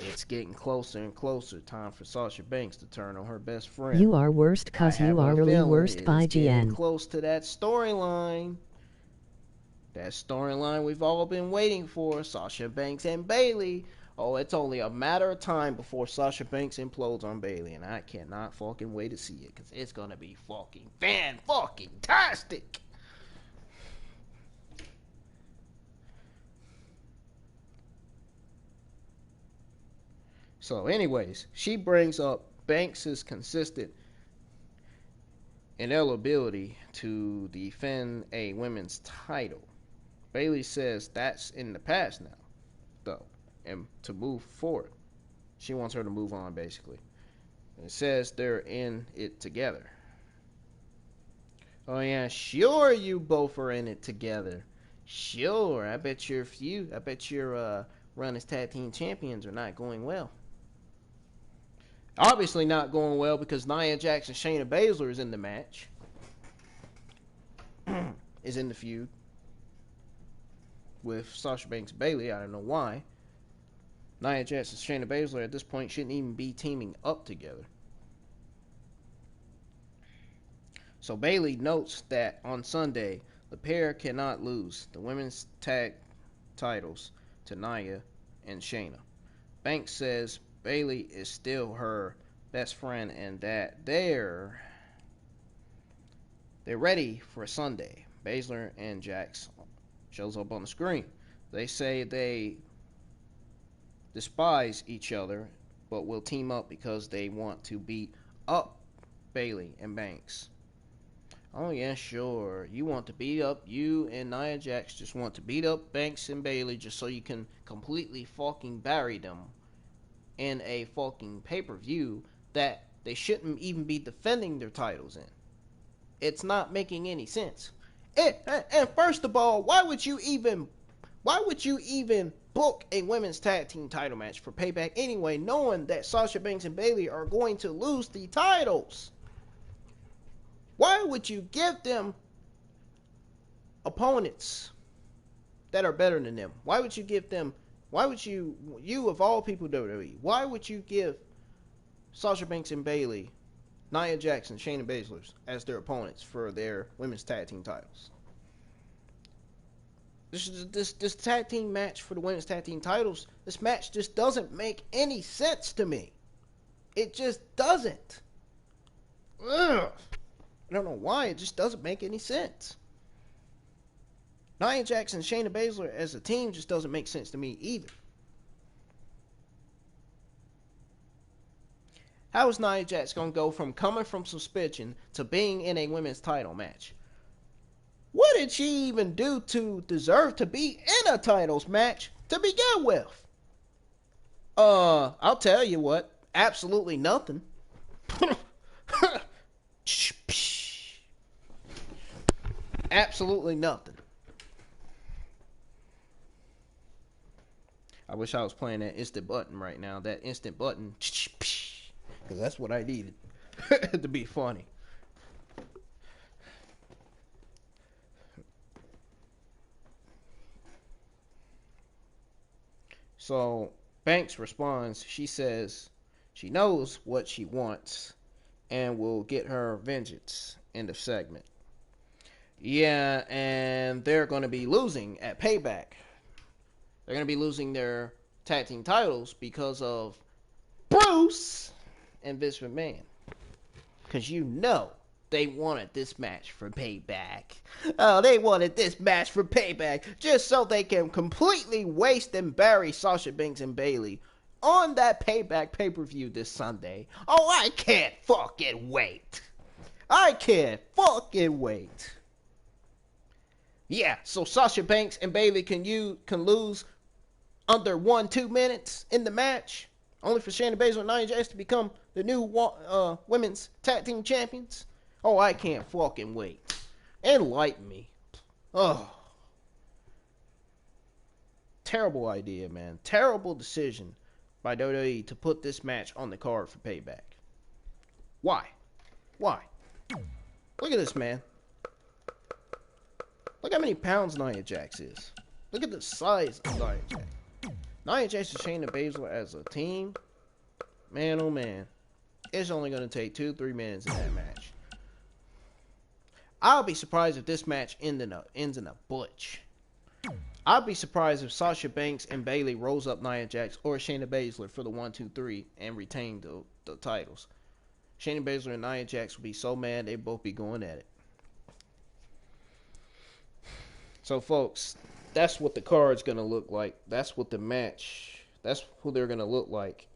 It's getting closer and closer. Time for Sasha Banks to turn on her best friend. You are worst cause you are really worst by GN. Close to that storyline. That storyline we've all been waiting for. Sasha Banks and Bayley. Oh, it's only a matter of time before Sasha Banks implodes on Bayley. And I cannot fucking wait to see it. Because it's going to be fucking fan-fucking-tastic. So anyways, she brings up Banks' consistent inability to defend a women's title. Bayley says that's in the past now, though, and to move forward. She wants her to move on, basically. And it says they're in it together. Oh yeah, sure you both are in it together. Sure, I bet your run as tag team champions are not going well. Obviously not going well because Nia Jax and Shayna Baszler is in the match. Is in the feud with Sasha Banks and Bayley. I don't know why. Nia Jax and Shayna Baszler at this point shouldn't even be teaming up together. So Bayley notes that on Sunday, the pair cannot lose the women's tag titles to Nia and Shayna. Banks says Bayley is still her best friend and that they're ready for Sunday. Baszler and Jax shows up on the screen. They say they despise each other, but will team up because they want to beat up Bayley and Banks. Oh yeah, sure. You want to beat up, you and Nia Jax just want to beat up Banks and Bayley just so you can completely fucking bury them in a fucking pay-per-view that they shouldn't even be defending their titles in. It's not making any sense. And first of all, why would you even book a women's tag team title match for Payback anyway, knowing that Sasha Banks and Bayley are going to lose the titles? Why would you give them opponents that are better than them? Why would you of all people WWE, why would you give Sasha Banks and Bayley, Nia Jax and Shayna Baszler as their opponents for their women's tag team titles? This tag team match for the women's tag team titles, this match just doesn't make any sense to me. It just doesn't. Ugh. I don't know why, it just doesn't make any sense. Nia Jax and Shayna Baszler as a team just doesn't make sense to me either. How is Nia Jax going to go from coming from suspension to being in a women's title match? What did she even do to deserve to be in a titles match to begin with? I'll tell you what, absolutely nothing. Absolutely nothing. I wish I was playing that instant button right now. That instant button. Because that's what I needed to be funny. So Banks responds. She says she knows what she wants and will get her vengeance. End of segment. Yeah, and they're going to be losing at Payback. They're going to be losing their tag team titles because of Bruce and Vince McMahon. Because you know they wanted this match for Payback. Oh, they wanted this match for Payback just so they can completely waste and bury Sasha Banks and Bayley on that Payback pay-per-view this Sunday. Oh, I can't fucking wait. I can't fucking wait. Yeah, so Sasha Banks and Bayley can lose under 1-2 minutes in the match, only for Shayna Baszler and Nia Jax to become the new women's tag team champions. Oh, I can't fucking wait. Enlighten me. Oh, terrible idea, man. Terrible decision by WWE to put this match on the card for Payback. Why? Look at this, man. Look how many pounds Nia Jax is. Look at the size of Nia Jax. Nia Jax and Shayna Baszler as a team, man, oh man, it's only going to take 2-3 minutes in that match. I'll be surprised if this match ends in a butch. I'll be surprised if Sasha Banks and Bayley rolls up Nia Jax or Shayna Baszler for the 1-2-3 and retain the titles. Shayna Baszler and Nia Jax will be so mad they'll both be going at it. So, folks, that's what the card's going to look like. That's what the match, that's who they're going to look like.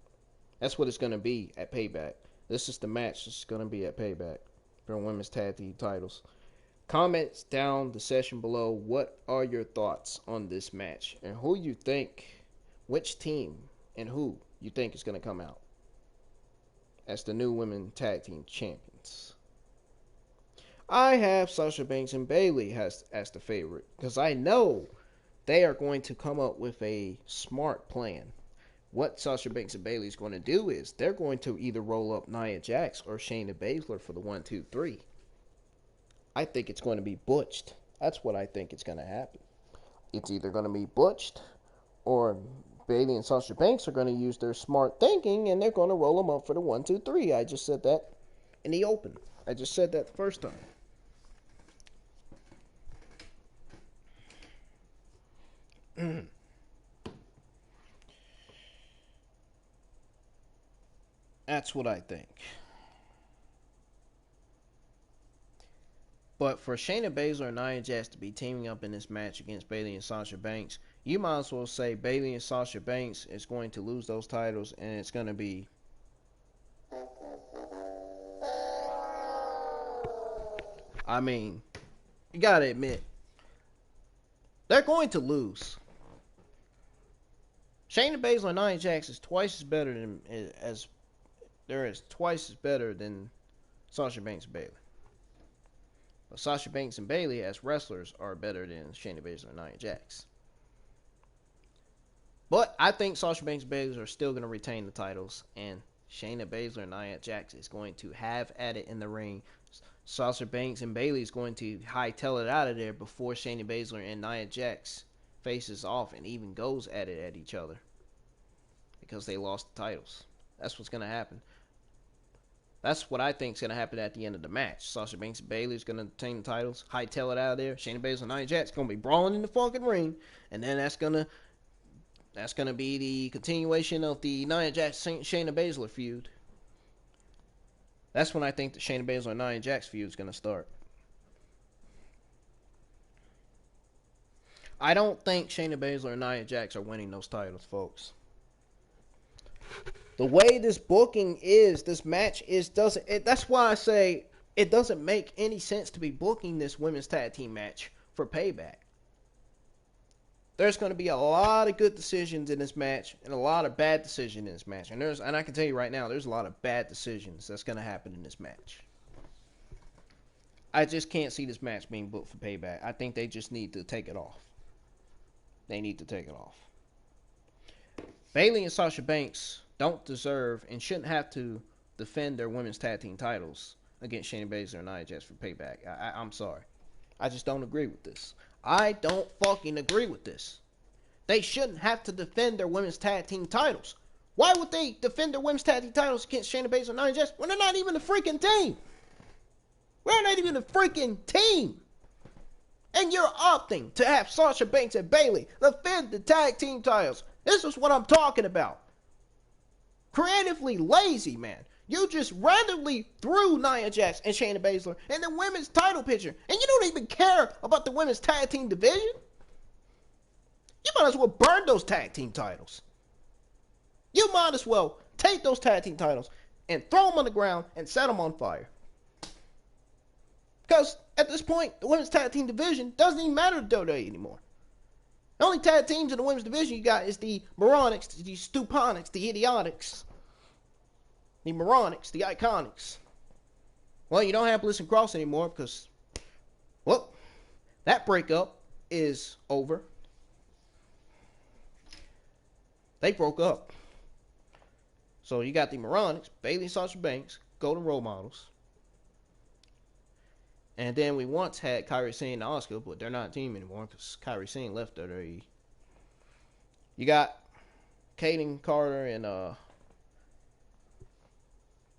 That's what it's going to be at Payback. This is the match that's going to be at Payback for women's tag team titles. Comments down the session below. What are your thoughts on this match? And who you think, which team and who you think is going to come out as the new women tag team champions? I have Sasha Banks and Bayley as the favorite because I know they are going to come up with a smart plan. What Sasha Banks and Bayley is going to do is they're going to either roll up Nia Jax or Shayna Baszler for the 1-2-3. I think it's going to be butched. That's what I think is going to happen. It's either going to be butched or Bayley and Sasha Banks are going to use their smart thinking and they're going to roll them up for the 1-2-3. I just said that in the open. I just said that the first time. That's what I think. But for Shayna Baszler and Nia Jax to be teaming up in this match against Bayley and Sasha Banks, you might as well say Bayley and Sasha Banks is going to lose those titles, and it's going to be... I mean, you got to admit, they're going to lose. Shayna Baszler and Nia Jax is twice as better than Sasha Banks and Bayley. But Sasha Banks and Bayley as wrestlers are better than Shayna Baszler and Nia Jax. But I think Sasha Banks and Bayley are still going to retain the titles, and Shayna Baszler and Nia Jax is going to have at it in the ring. Sasha Banks and Bayley is going to hightail it out of there before Shayna Baszler and Nia Jax faces off and even goes at it at each other, because they lost the titles. That's what's going to happen. That's what I think is going to happen at the end of the match. Sasha Banks and Bayley is going to retain the titles, hightail it out of there. Shayna Baszler and Nia Jax going to be brawling in the fucking ring, and then that's going to be the continuation of the Nia Jax Shayna Baszler feud. That's when I think the Shayna Baszler and Nia Jax feud is going to start. I don't think Shayna Baszler and Nia Jax are winning those titles, folks. The way this booking is, this match is, that's why I say it doesn't make any sense to be booking this women's tag team match for Payback. There's going to be a lot of good decisions in this match and a lot of bad decisions in this match. And I can tell you right now, there's a lot of bad decisions that's going to happen in this match. I just can't see this match being booked for Payback. I think they just need to take it off. They need to take it off. Bayley and Sasha Banks don't deserve and shouldn't have to defend their women's tag team titles against Shayna Baszler and Nia Jax for Payback. I'm sorry. I just don't agree with this. I don't fucking agree with this. They shouldn't have to defend their women's tag team titles. Why would they defend their women's tag team titles against Shayna Baszler and Nia Jax when they're not even a freaking team? We're not even a freaking team. And you're opting to have Sasha Banks and Bayley defend the tag team titles. This is what I'm talking about. Creatively lazy, man. You just randomly threw Nia Jax and Shayna Baszler in the women's title picture, and you don't even care about the women's tag team division? You might as well burn those tag team titles. You might as well take those tag team titles and throw them on the ground and set them on fire. Because at this point, the women's tag team division doesn't even matter to WWE anymore. The only tag teams in the women's division you got is the Moronics, the Stuponics, the Idiotics, the Moronics, the Iconics. Well, you don't have Bliss and Cross anymore because, well, that breakup is over. They broke up. So you got the Moronics, Bayley and Sasha Banks, golden role models. And then we once had Kairi Sane and Asuka, but they're not a team anymore because Kairi Sane left WWE. You got Kaden Carter and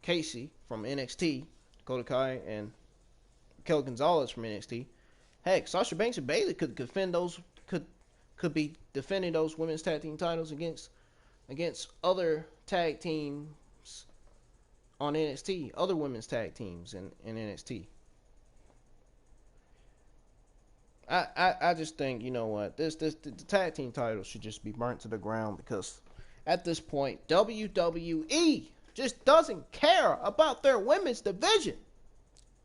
Casey from NXT, Dakota Kai and Kelly Gonzalez from NXT. Heck, Sasha Banks and Bayley could be defending those women's tag team titles against other tag teams on NXT, other women's tag teams in NXT. I just think, you know what, the tag team titles should just be burnt to the ground because at this point, WWE just doesn't care about their women's division.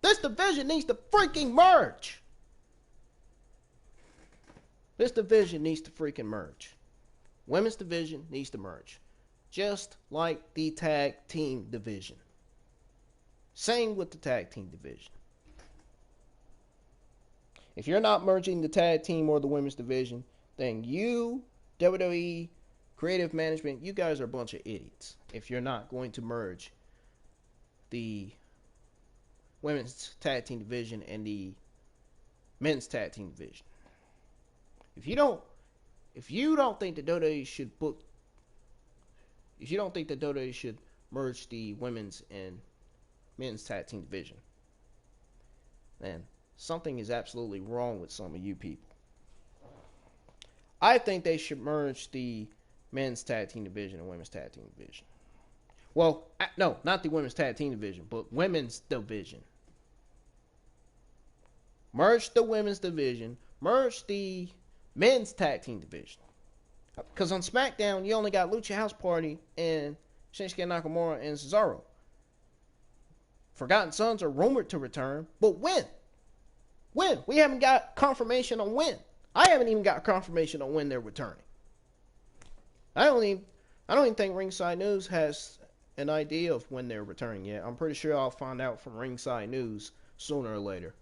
This division needs to freaking merge. This division needs to freaking merge. Women's division needs to merge. Just like the tag team division. Same with the tag team division. If you're not merging the tag team or the women's division, then you, WWE, creative management, you guys are a bunch of idiots. If you're not going to merge the women's tag team division and the men's tag team division. If you don't think that WWE should merge the women's and men's tag team division, then something is absolutely wrong with some of you people. I think they should merge the men's tag team division and women's tag team division. Well, no, not the women's tag team division, but women's division. Merge the women's division. Merge the men's tag team division. Because on SmackDown, you only got Lucha House Party and Shinsuke Nakamura and Cesaro. Forgotten Sons are rumored to return, but when? When? We haven't got confirmation on when. I haven't even got confirmation on when they're returning. I don't even think Ringside News has an idea of when they're returning yet. I'm pretty sure I'll find out from Ringside News sooner or later.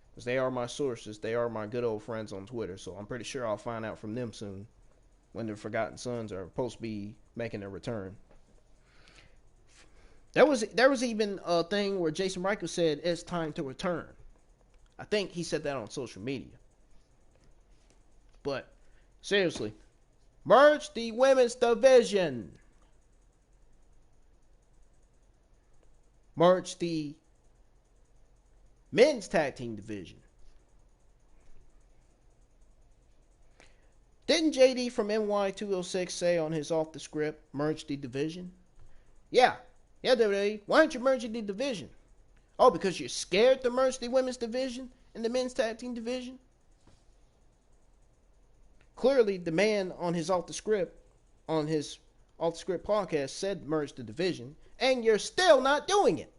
Because they are my sources. They are my good old friends on Twitter. So I'm pretty sure I'll find out from them soon when the Forgotten Sons are supposed to be making a return. There was even a thing where Jason Riker said it's time to return. I think he said that on social media. But seriously, merge the women's division. Merge the men's tag team division. Didn't JD from NY206 say on his off the script, merge the division? Yeah, WWE. Why aren't you merging the division? Oh, because you're scared to merge the women's division and the men's tag team division? Clearly, the man on his off the script podcast said merge the division, and you're still not doing it.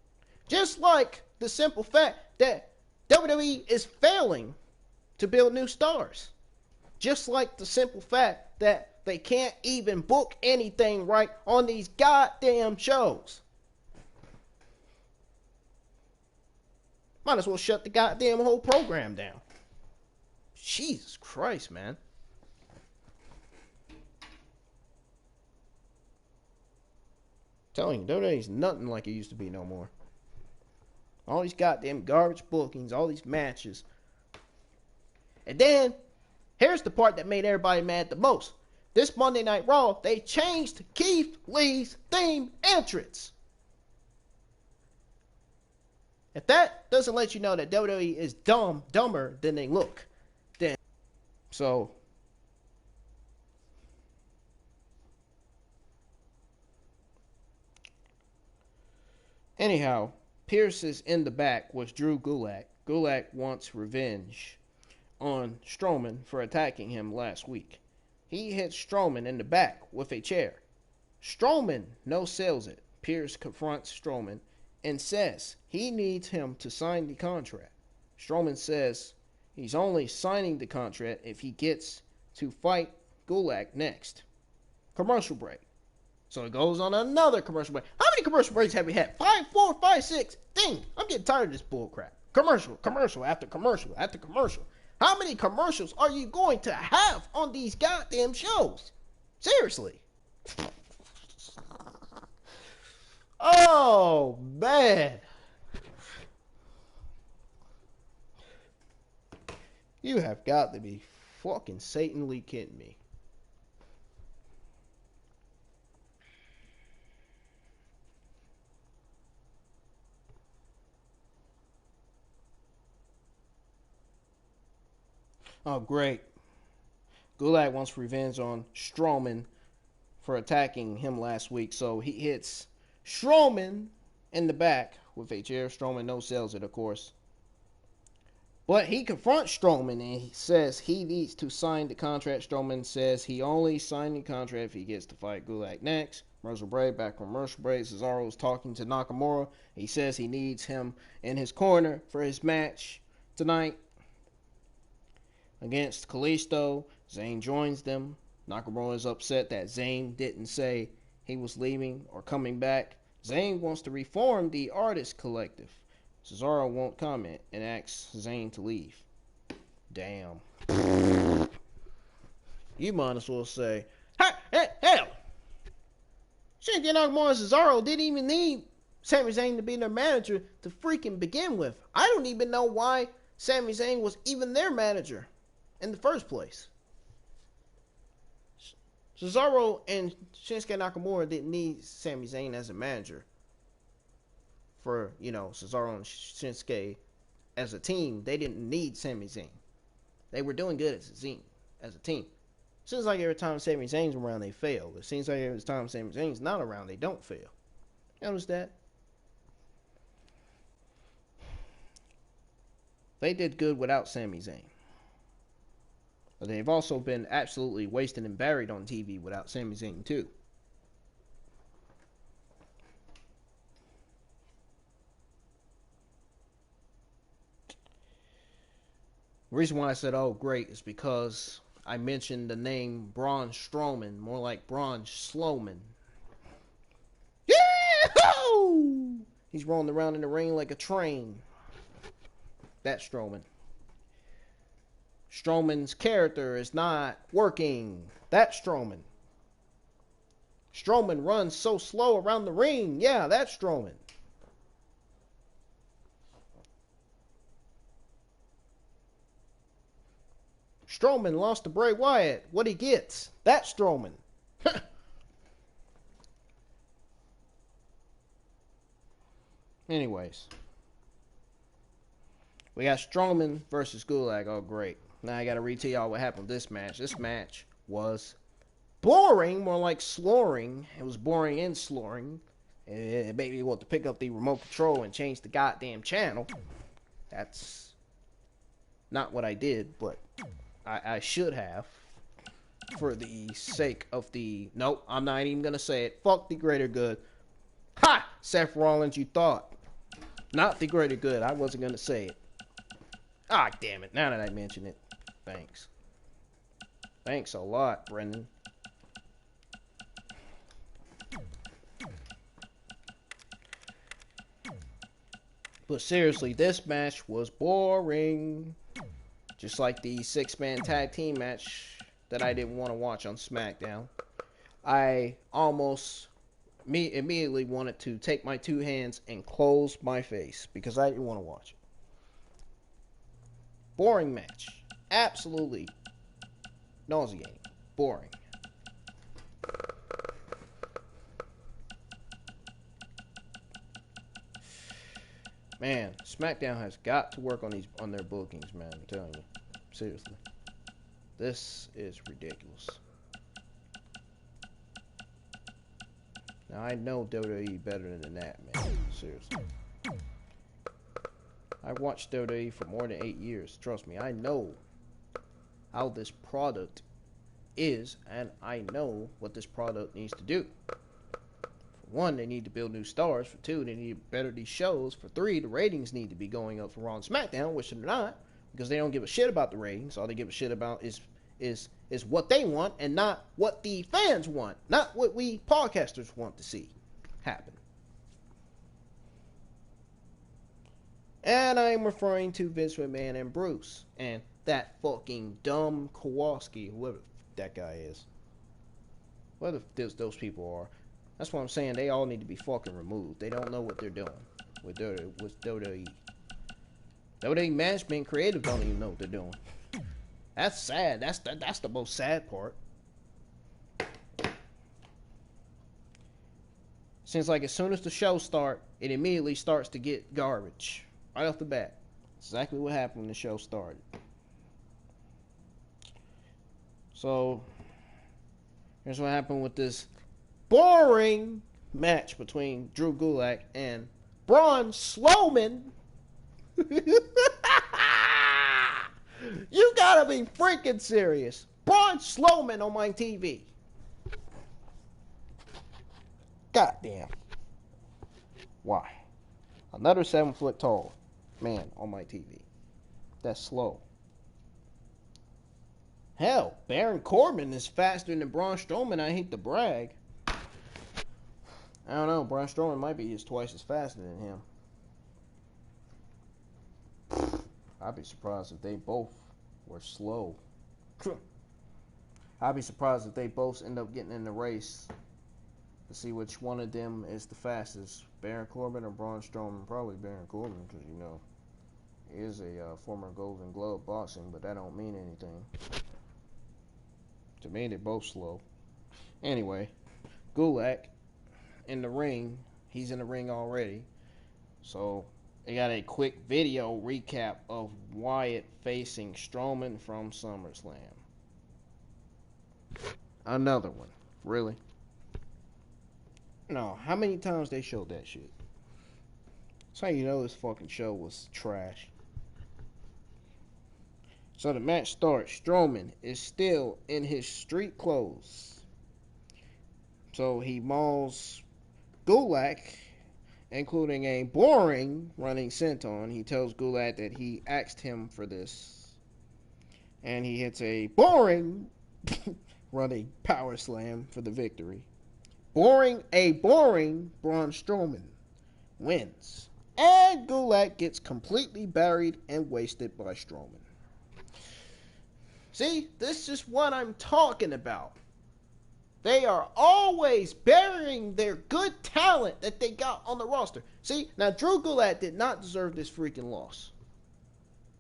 Just like the simple fact that WWE is failing to build new stars. Just like the simple fact that they can't even book anything right on these goddamn shows. Might as well shut the goddamn whole program down. Jesus Christ, man. Telling you, WWE's nothing like it used to be no more. All these goddamn garbage bookings, all these matches. And then, here's the part that made everybody mad the most. This Monday Night Raw, they changed Keith Lee's theme entrance. If that doesn't let you know that WWE is dumber than they look, then so anyhow, Pierce is in the back with Drew Gulak. Gulak wants revenge on Strowman for attacking him last week. He hits Strowman in the back with a chair. Strowman no-sells it. Pierce confronts Strowman and says he needs him to sign the contract. Strowman says he's only signing the contract if he gets to fight Gulak next. Commercial break. So it goes on another commercial break. How many commercial breaks have we had? 5, 4, 5, 6. Dang, I'm getting tired of this bullcrap. Commercial after commercial after commercial. How many commercials are you going to have on these goddamn shows? Seriously. Oh, man. You have got to be fucking Satanly kidding me. Oh, great. Gulak wants revenge on Strowman for attacking him last week. So he hits Strowman in the back with a chair. Strowman no-sells it, of course. But he confronts Strowman and he says he needs to sign the contract. Strowman says he only signed the contract if he gets to fight Gulak next. Commercial break, back from commercial break. Cesaro is talking to Nakamura. He says he needs him in his corner for his match tonight against Kalisto. Zayn joins them. Nakamura is upset that Zayn didn't say he was leaving or coming back. Zayn wants to reform the Artist Collective. Cesaro won't comment and asks Zayn to leave. Damn. You might as well say, hell! Shinsuke Nakamura and Cesaro didn't even need Sami Zayn to be their manager to freaking begin with. I don't even know why Sami Zayn was even their manager in the first place. Cesaro and Shinsuke Nakamura didn't need Sami Zayn as a manager for, Cesaro and Shinsuke as a team. They didn't need Sami Zayn. They were doing good as a team. Seems like every time Sami Zayn's around, they fail. It seems like every time Sami Zayn's not around, they don't fail. Notice that. They did good without Sami Zayn. But they've also been absolutely wasted and buried on TV without Sami Zayn too. The reason why I said, oh, great, is because I mentioned the name Braun Strowman, more like Braun Slowman. Yeah! He's rolling around in the ring like a train. That's Strowman. Strowman's character is not working. That's Strowman. Strowman runs so slow around the ring. Yeah, that's Strowman. Strowman lost to Bray Wyatt. What he gets? That's Strowman. Anyways. We got Strowman versus Gulak. Oh, great. Now I got to retell y'all what happened with this match. This match was boring, more like slurring. It was boring and slurring. It made me want to pick up the remote control and change the goddamn channel. That's not what I did, but I should have. For the sake of the... Nope, I'm not even going to say it. Fuck the greater good. Ha! Seth Rollins, you thought. Not the greater good. I wasn't going to say it. Ah, damn it. Now that I mention it. Thanks. Thanks a lot, Brendan. But seriously, this match was boring. Just like the 6-man tag team match that I didn't want to watch on SmackDown. I almost immediately wanted to take my 2 hands and close my face because I didn't want to watch it. Boring match. Absolutely nauseating. Boring. Man, SmackDown has got to work on their bookings, man. I'm telling you. Seriously. This is ridiculous. Now, I know WWE better than that, man. Seriously. I've watched WWE for more than 8 years. Trust me, I know how this product is, and I know what this product needs to do. For 1, they need to build new stars. For 2, they need to better these shows. For 3, the ratings need to be going up for Raw and SmackDown, which they're not, because they don't give a shit about the ratings. All they give a shit about is what they want and not what the fans want, not what we podcasters want to see happen. And I'm referring to Vince McMahon and Bruce and that fucking dumb Kowalski, whoever that guy is. Whatever those people are. That's what I'm saying. They all need to be fucking removed. They don't know what they're doing with WWE. WWE management creative don't even know what they're doing. That's sad. That's the most sad part. Seems like as soon as the show starts, it immediately starts to get garbage. Right off the bat. Exactly what happened when the show started. So, here's what happened with this boring match between Drew Gulak and Braun Strowman. You gotta be freaking serious. Braun Strowman on my TV. Goddamn. Why? Another 7-foot tall man on my TV. That's slow. Hell, Baron Corbin is faster than Braun Strowman. I hate to brag. I don't know. Braun Strowman might be just twice as faster than him. I'd be surprised if they both were slow. I'd be surprised if they both end up getting in the race to see which one of them is the fastest. Baron Corbin or Braun Strowman? Probably Baron Corbin, because, you know, he is a former Golden Glove boxing, but that don't mean anything. To me, they're both slow. Anyway, Gulak in the ring. He's in the ring already. So, they got a quick video recap of Wyatt facing Strowman from SummerSlam. Another one. Really? No, how many times they showed that shit? That's how you know this fucking show was trash. So the match starts. Strowman is still in his street clothes. So he mauls Gulak, including a boring running senton. He tells Gulak that he asked him for this. And he hits a boring running power slam for the victory. Boring Braun Strowman wins. And Gulak gets completely buried and wasted by Strowman. See, this is what I'm talking about. They are always burying their good talent that they got on the roster. See, now Drew Gulak did not deserve this freaking loss.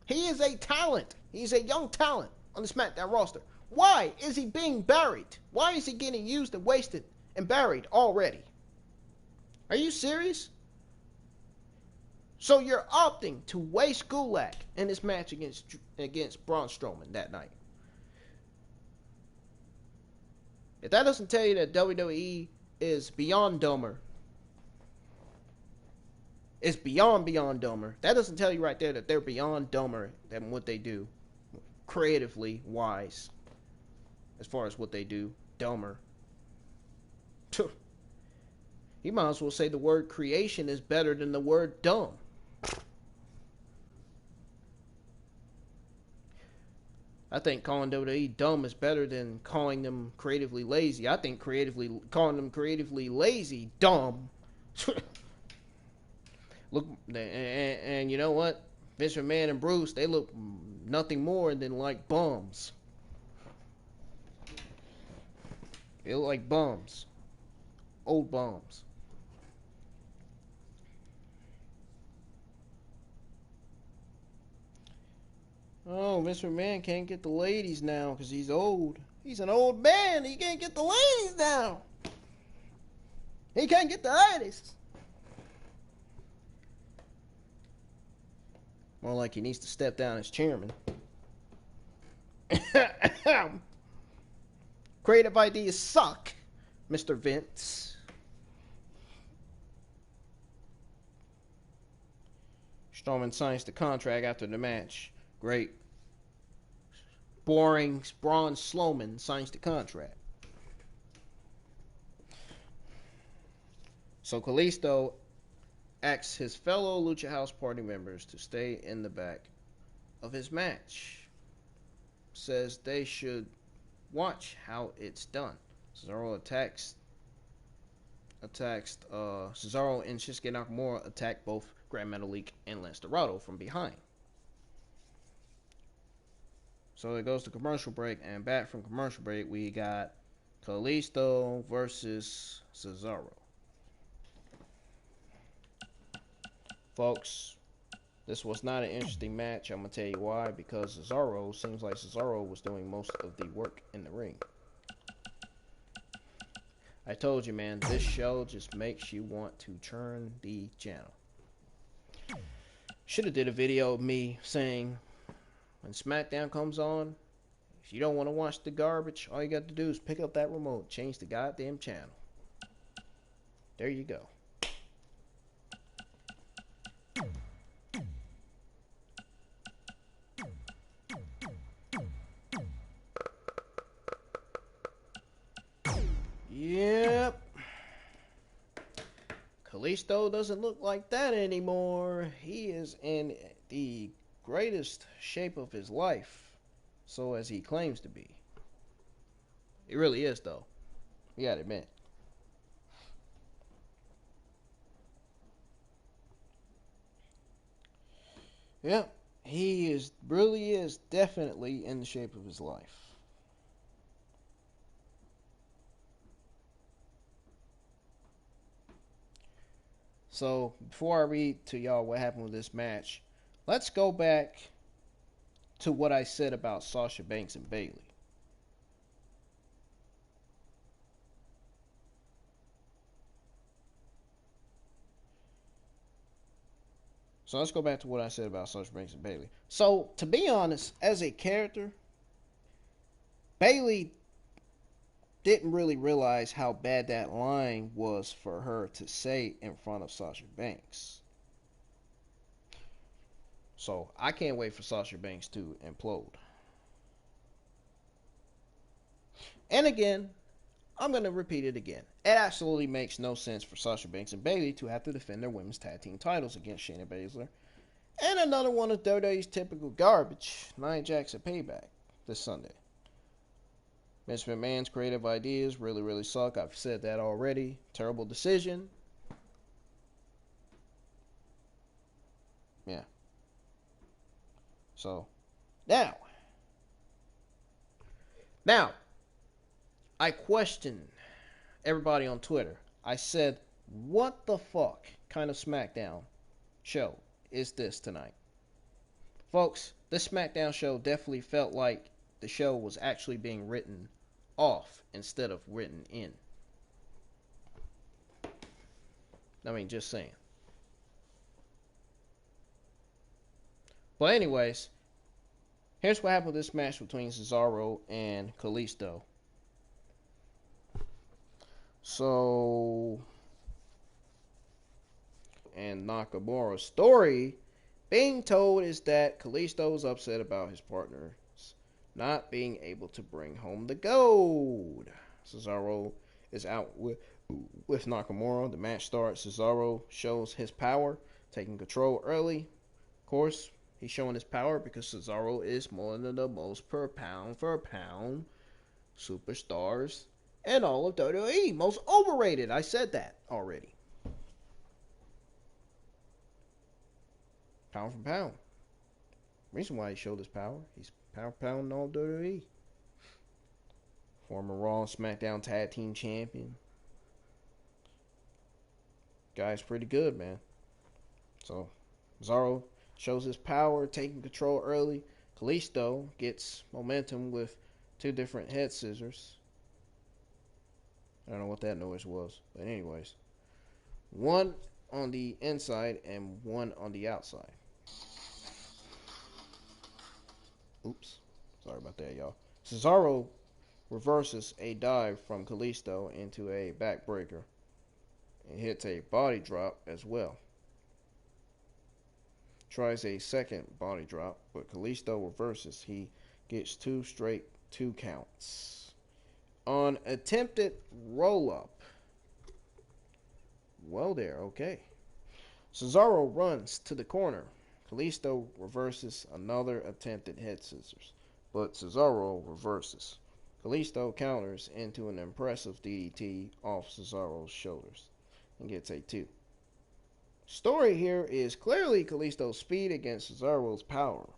He is a talent. He's a young talent on the SmackDown roster. Why is he being buried? Why is he getting used and wasted and buried already? Are you serious? So you're opting to waste Gulak in this match against Braun Strowman that night. If that doesn't tell you that WWE is beyond dumber, it's beyond dumber. That doesn't tell you right there that they're beyond dumber than what they do, creatively wise, as far as what they do, dumber. You might as well say the word creation is better than the word dumb. I think calling WWE dumb is better than calling them creatively lazy. I think calling them creatively lazy dumb. Look, and you know what? Vince McMahon and Bruce, they look nothing more than like bums. They look like bums. Old bums. Oh, Vince McMahon can't get the ladies now because he's old. He's an old man. He can't get the ladies now. He can't get the ladies. More like he needs to step down as chairman. Creative ideas suck, Mr. Vince. Strowman signs the contract after the match. Great. Boring Braun Strowman signs the contract. So Kalisto asks his fellow Lucha House Party members to stay in the back of his match. Says they should watch how it's done. Cesaro attacks Cesaro and Shinsuke Nakamura attack both Grand Metalik and Lance Dorado from behind. So it goes to commercial break, and back from commercial break, we got Kalisto versus Cesaro. Folks, this was not an interesting match. I'm going to tell you why. Because seems like Cesaro was doing most of the work in the ring. I told you, man, this show just makes you want to turn the channel. Should have did a video of me saying, when SmackDown comes on, if you don't want to watch the garbage, all you got to do is pick up that remote, change the goddamn channel. There you go. Yep. Kalisto doesn't look like that anymore. He is in the greatest shape of his life, so as he claims to be. He really is, though. You gotta admit. Yep, he really is definitely in the shape of his life. So, before I read to y'all what happened with this match, let's go back to what I said about Sasha Banks and Bayley. So let's go back to what I said about Sasha Banks and Bayley. So, to be honest, as a character, Bayley didn't really realize how bad that line was for her to say in front of Sasha Banks. So I can't wait for Sasha Banks to implode. And again, I'm going to repeat it again. It absolutely makes no sense for Sasha Banks and Bayley to have to defend their women's tag team titles against Shayna Baszler. And another one of WWE's typical garbage, Nia Jax at Payback this Sunday. Vince McMahon's creative ideas really suck. I've said that already. Terrible decision. Yeah. So, now, I questioned everybody on Twitter. I said, what the fuck kind of SmackDown show is this tonight? Folks, this SmackDown show definitely felt like the show was actually being written off instead of written in. I mean, just saying. But anyways, here's what happened with this match between Cesaro and Kalisto. So, and Nakamura's story being told is that Kalisto is upset about his partners not being able to bring home the gold. Cesaro is out with Nakamura. The match starts. Cesaro shows his power, taking control early. Of course, he's showing his power because Cesaro is one of the most per pound superstars in all of WWE. Most overrated. I said that already. Pound for pound. Reason why he showed his power. He's pound for pound in all of WWE. Former Raw and SmackDown Tag Team Champion. Guy's pretty good, man. So, Cesaro shows his power, taking control early. Kalisto gets momentum with two different head scissors. I don't know what that noise was. But anyways. One on the inside and one on the outside. Oops. Sorry about that, y'all. Cesaro reverses a dive from Kalisto into a backbreaker. And hits a body drop as well. Tries a second body drop, but Kalisto reverses. He gets two straight 2 counts. On attempted roll-up. Well there, okay. Cesaro runs to the corner. Kalisto reverses another attempted head scissors, but Cesaro reverses. Kalisto counters into an impressive DDT off Cesaro's shoulders and gets a 2. Story here is clearly Kalisto's speed against Cesaro's power.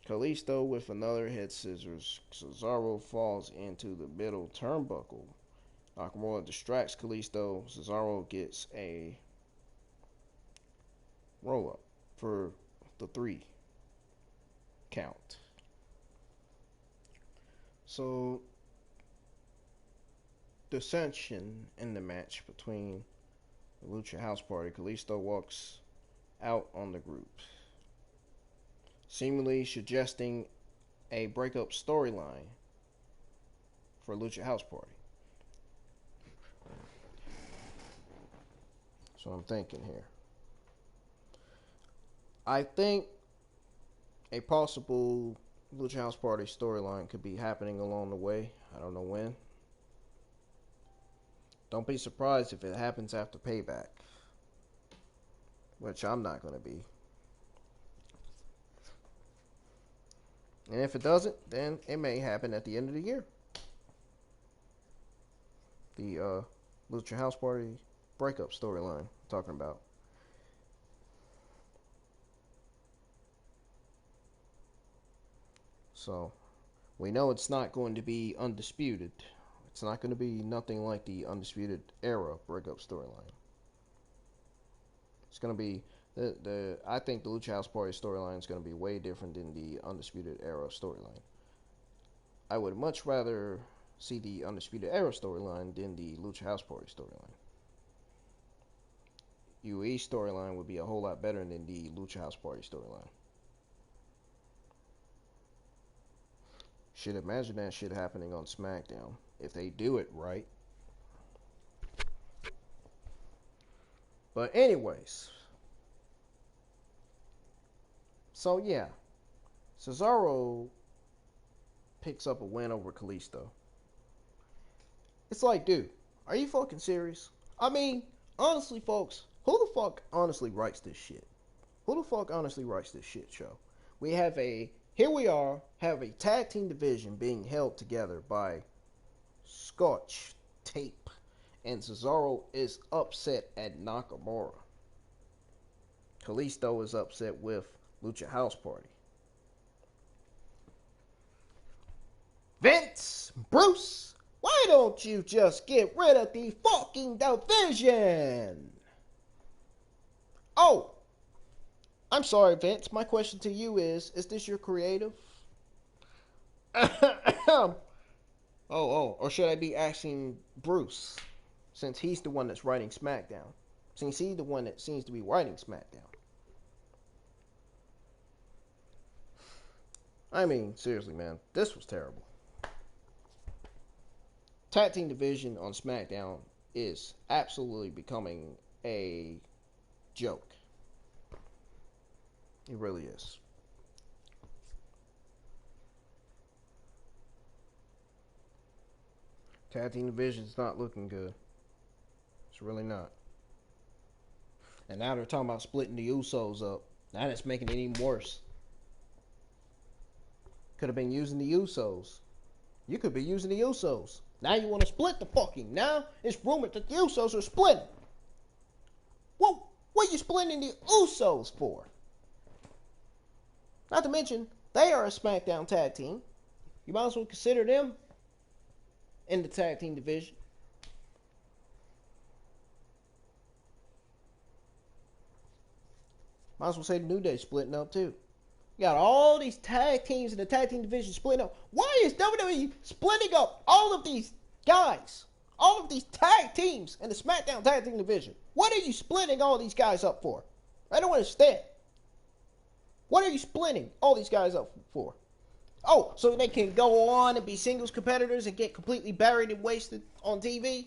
Kalisto with another head scissors. Cesaro falls into the middle turnbuckle. Nakamura distracts Kalisto. Cesaro gets a roll up for the 3 count. So, dissension in the match between the Lucha House Party. Kalisto walks out on the group, seemingly suggesting a breakup storyline for Lucha House Party. So I'm thinking here. I think a possible Lucha House Party storyline could be happening along the way. I don't know when. Don't be surprised if it happens after Payback, which I'm not going to be. And if it doesn't, then it may happen at the end of the year. The Lucha House Party breakup storyline I'm talking about. So, we know it's not going to be undisputed. It's not going to be nothing like the Undisputed Era breakup storyline. It's going to be I think the Lucha House Party storyline is going to be way different than the Undisputed Era storyline. I would much rather see the Undisputed Era storyline than the Lucha House Party storyline. UE storyline would be a whole lot better than the Lucha House Party storyline. Should imagine that shit happening on SmackDown. if they do it right. But anyways, so yeah, Cesaro picks up a win over Kalisto. It's like, dude, are you fucking serious? I mean, honestly, folks, who the fuck honestly writes this shit? Who the fuck honestly writes this shit show? Here we are, have a tag team division being held together by Scotch tape, and Cesaro is upset at Nakamura. Kalisto is upset with Lucha House Party. Vince, Bruce, why don't you just get rid of the fucking division? Oh, I'm sorry, Vince. My question to you is this your creative? Or should I be asking Bruce, since he's the one that's writing SmackDown? Since he's the one that seems to be writing SmackDown. I mean, seriously, man, this was terrible. Tag team division on SmackDown is absolutely becoming a joke. It really is. Tag team division's not looking good. It's really not. And now they're talking about splitting the Usos up. Now that's making it even worse. Could have been using the Usos. You could be using the Usos. Now you want to split the fucking. Now it's rumored that the Usos are splitting. What are you splitting the Usos for? Not to mention, they are a SmackDown tag team. You might as well consider them in the tag team division. Might as well say the New Day splitting up too. You got all these tag teams in the tag team division splitting up. Why is WWE splitting up all of these guys? All of these tag teams in the SmackDown tag team division. What are you splitting all these guys up for? I don't understand. What are you splitting all these guys up for? Oh, so they can go on and be singles competitors and get completely buried and wasted on TV? Is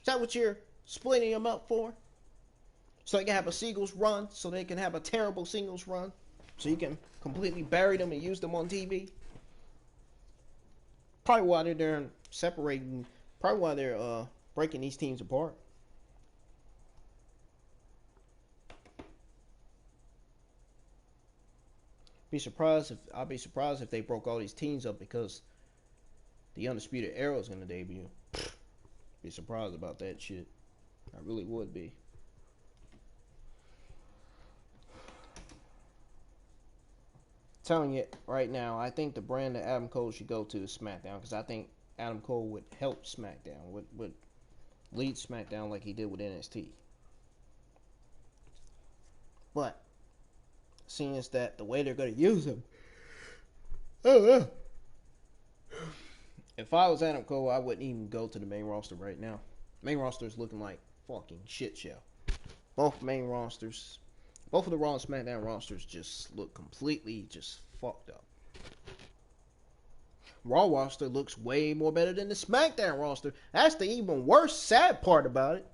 that what you're splitting them up for? So they can have a singles run, so they can have a terrible singles run, so you can completely bury them and use them on TV? Probably why they're separating, probably why they're breaking these teams apart. I'd be surprised if they broke all these teams up because the Undisputed Era is gonna debut. Be surprised about that shit. I really would be. Telling you right now, I think the brand that Adam Cole should go to is SmackDown, because I think Adam Cole would help SmackDown, would lead SmackDown like he did with NXT. But seeing as that the way they're going to use him, if I was Adam Cole, I wouldn't even go to the main roster right now. Main roster is looking like fucking shit show. Both main rosters, both of the Raw and SmackDown rosters just look completely just fucked up. Raw roster looks way more better than the SmackDown roster. That's the even worse, sad part about it.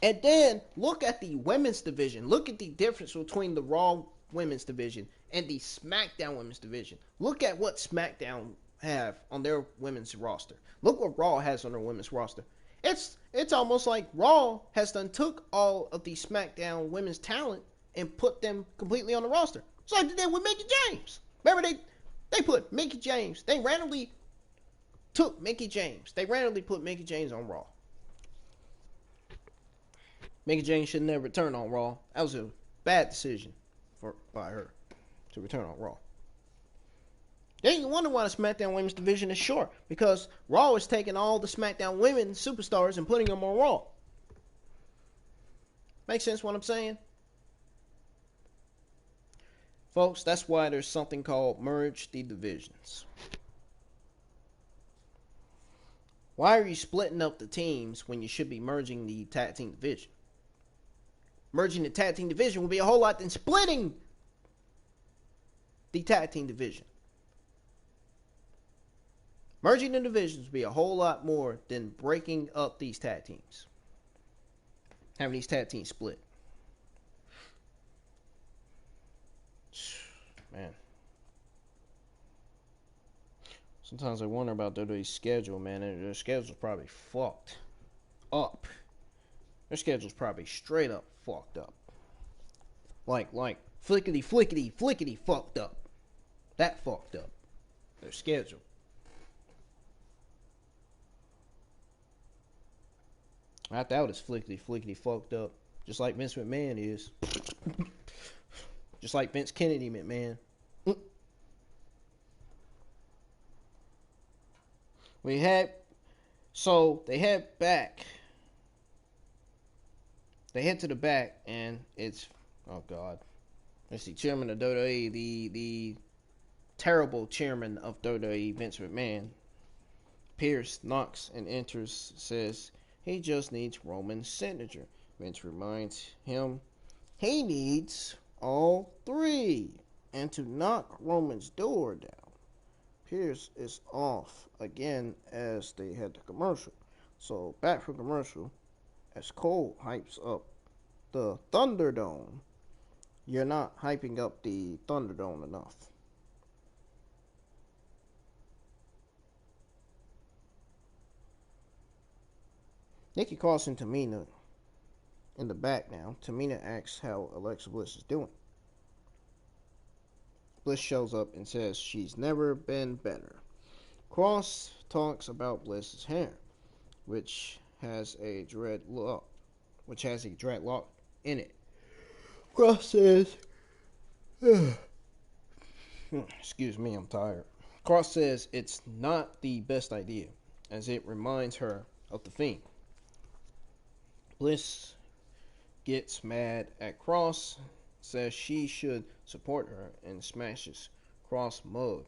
And then look at the women's division. Look at the difference between the Raw women's division and the SmackDown women's division. Look at what SmackDown have on their women's roster. Look what Raw has on their women's roster. It's almost like Raw has done took all of the SmackDown women's talent and put them completely on the roster. It's like they did with Mickie James. Remember they put Mickie James. They randomly took Mickie James. They randomly put Mickie James on Raw. Mickie James should never return on Raw. That was a bad decision by her to return on Raw. Then you wonder why the SmackDown Women's division is short, because Raw is taking all the SmackDown Women superstars and putting them on Raw. Make sense what I'm saying? Folks, that's why there's something called merge the divisions. Why are you splitting up the teams when you should be merging the tag team division? Merging the tag team division would be a whole lot than splitting the tag team division. Merging the divisions would be a whole lot more than breaking up these tag teams. Having these tag teams split. Man. Sometimes I wonder about WWE's schedule, man. Their schedule's probably fucked up. Their schedule's probably straight up fucked up. Like flickety fucked up. That fucked up. Their schedule. I doubt it's flickety fucked up. Just like Vince McMahon is. Just like Vince Kennedy McMahon. They head back. They head to the back, and it's, oh God. It's the chairman of WWE, the terrible chairman of WWE, Vince McMahon. Pierce knocks and enters, says he just needs Roman's signature. Vince reminds him he needs all three, and to knock Roman's door down. Pierce is off again as they head to commercial. So back from commercial, as Cole hypes up the Thunderdome. You're not hyping up the Thunderdome enough. Nikki Cross and Tamina in the back now. Tamina asks how Alexa Bliss is doing. Bliss shows up and says she's never been better. Cross talks about Bliss's hair, which has a dreadlock in it. Cross says, excuse me, I'm tired. Cross says it's not the best idea, as it reminds her of the Fiend. Bliss gets mad at Cross, says she should support her, and smashes Cross' mug.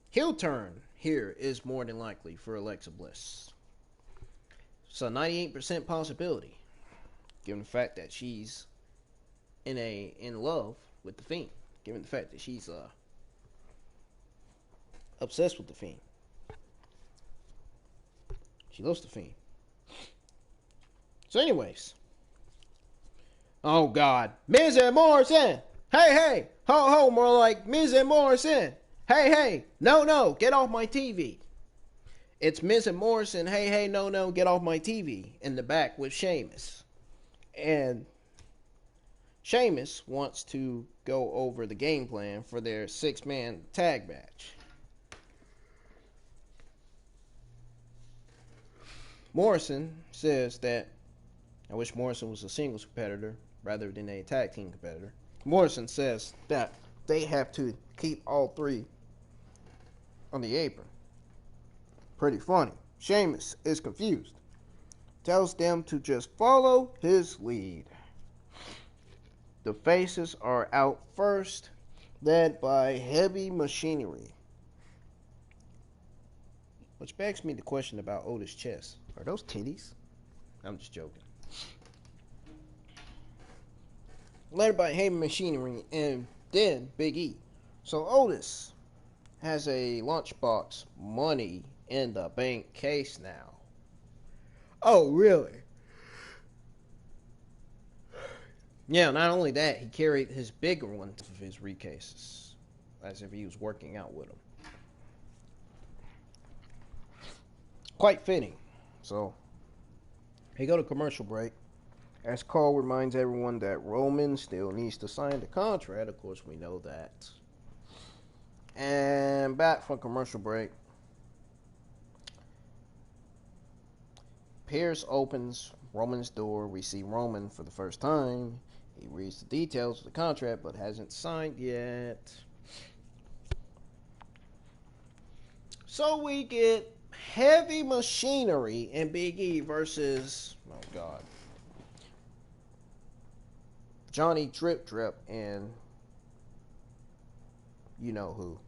Heel turn here is more than likely for Alexa Bliss. It's a 98% possibility, given the fact that she's in love with the Fiend. Given the fact that she's obsessed with the Fiend. She loves the Fiend. So anyways. Oh God. Miz and Morrison. Hey. Ho, more like Miz and Morrison. Hey. No, get off my TV. It's Miz and Morrison. Hey, no, get off my TV. In the back with Sheamus. And Sheamus wants to go over the game plan for their 6-man tag match. Morrison says that I wish Morrison was a singles competitor rather than a tag team competitor. Morrison says that they have to keep all three on the apron. Pretty funny. Sheamus is confused. Tells them to just follow his lead. The faces are out first, led by Heavy Machinery. Which begs me the question about Otis' chest. Are those titties? I'm just joking. Led by Heavy Machinery and then Big E. So Otis has a lunchbox Money in the Bank case now. Oh, really? Yeah, not only that, he carried his bigger one of his briefcases, as if he was working out with them. Quite fitting. So, he go to commercial break. As Cole reminds everyone that Roman still needs to sign the contract. Of course, we know that. And back from commercial break. Pierce opens Roman's door. We see Roman for the first time. He reads the details of the contract, but hasn't signed yet. So we get Heavy Machinery and Big E versus, oh God, Johnny Drip and you know who.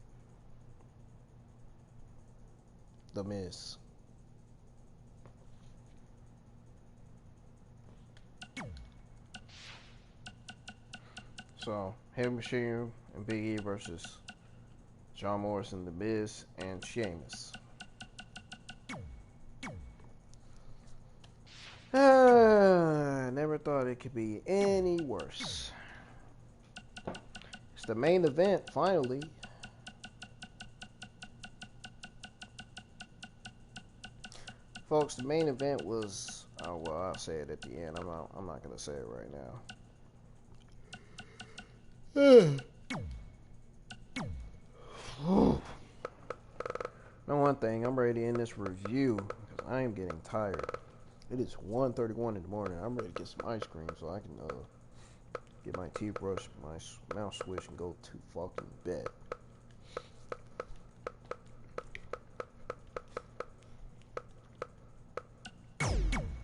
The Miz. So, Heavy Machinery and Big E versus John Morrison, The Miz, and Sheamus. thought it could be any worse. It's the main event, finally. Folks, the main event was, oh, well, I'll say it at the end. I'm not going to say it right now. Now, one thing, I'm ready to end this review because I am getting tired. It is 1:31 in the morning. I'm ready to get some ice cream so I can get my teeth brushed, my mouth swish, and go to fucking bed.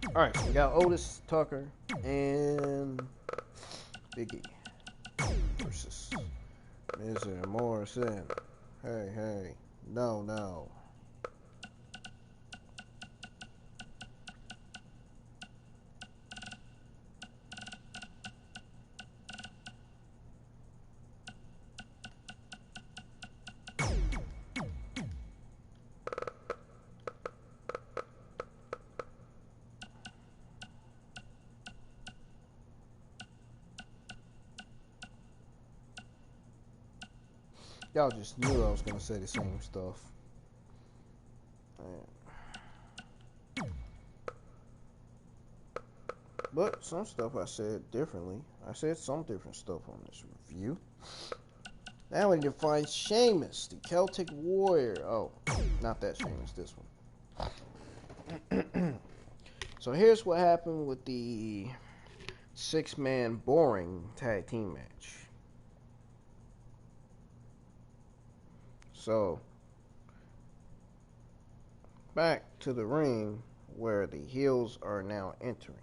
Alright, so we got Otis, Tucker, and Big E versus Miz and Morrison. Hey, no. Y'all just knew I was gonna say the same stuff. But some stuff I said differently. I said some different stuff on this review. Now we need to find Sheamus, the Celtic Warrior. Oh, not that Sheamus, this one. So here's what happened with the 6-man boring tag team match. So, back to the ring where the heels are now entering.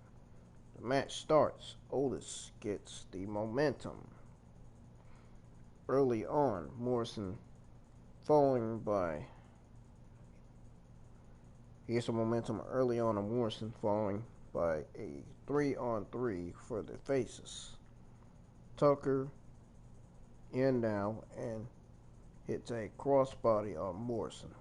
The match starts. Otis gets the momentum early on. Morrison he gets the momentum early on Morrison, following by a 3-on-3 for the faces. Tucker in now and hits a crossbody on Morrison.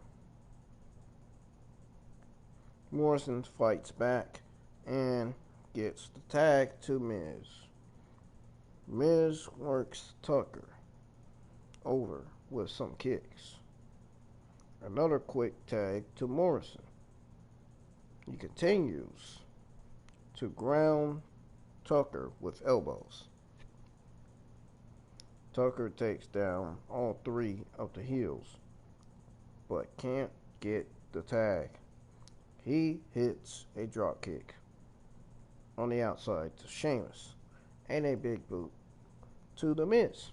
Morrison fights back and gets the tag to Miz. Miz works Tucker over with some kicks. Another quick tag to Morrison. He continues to ground Tucker with elbows. Tucker takes down all 3 of the heels, but can't get the tag. He hits a drop kick on the outside to Sheamus and a big boot to The Miz.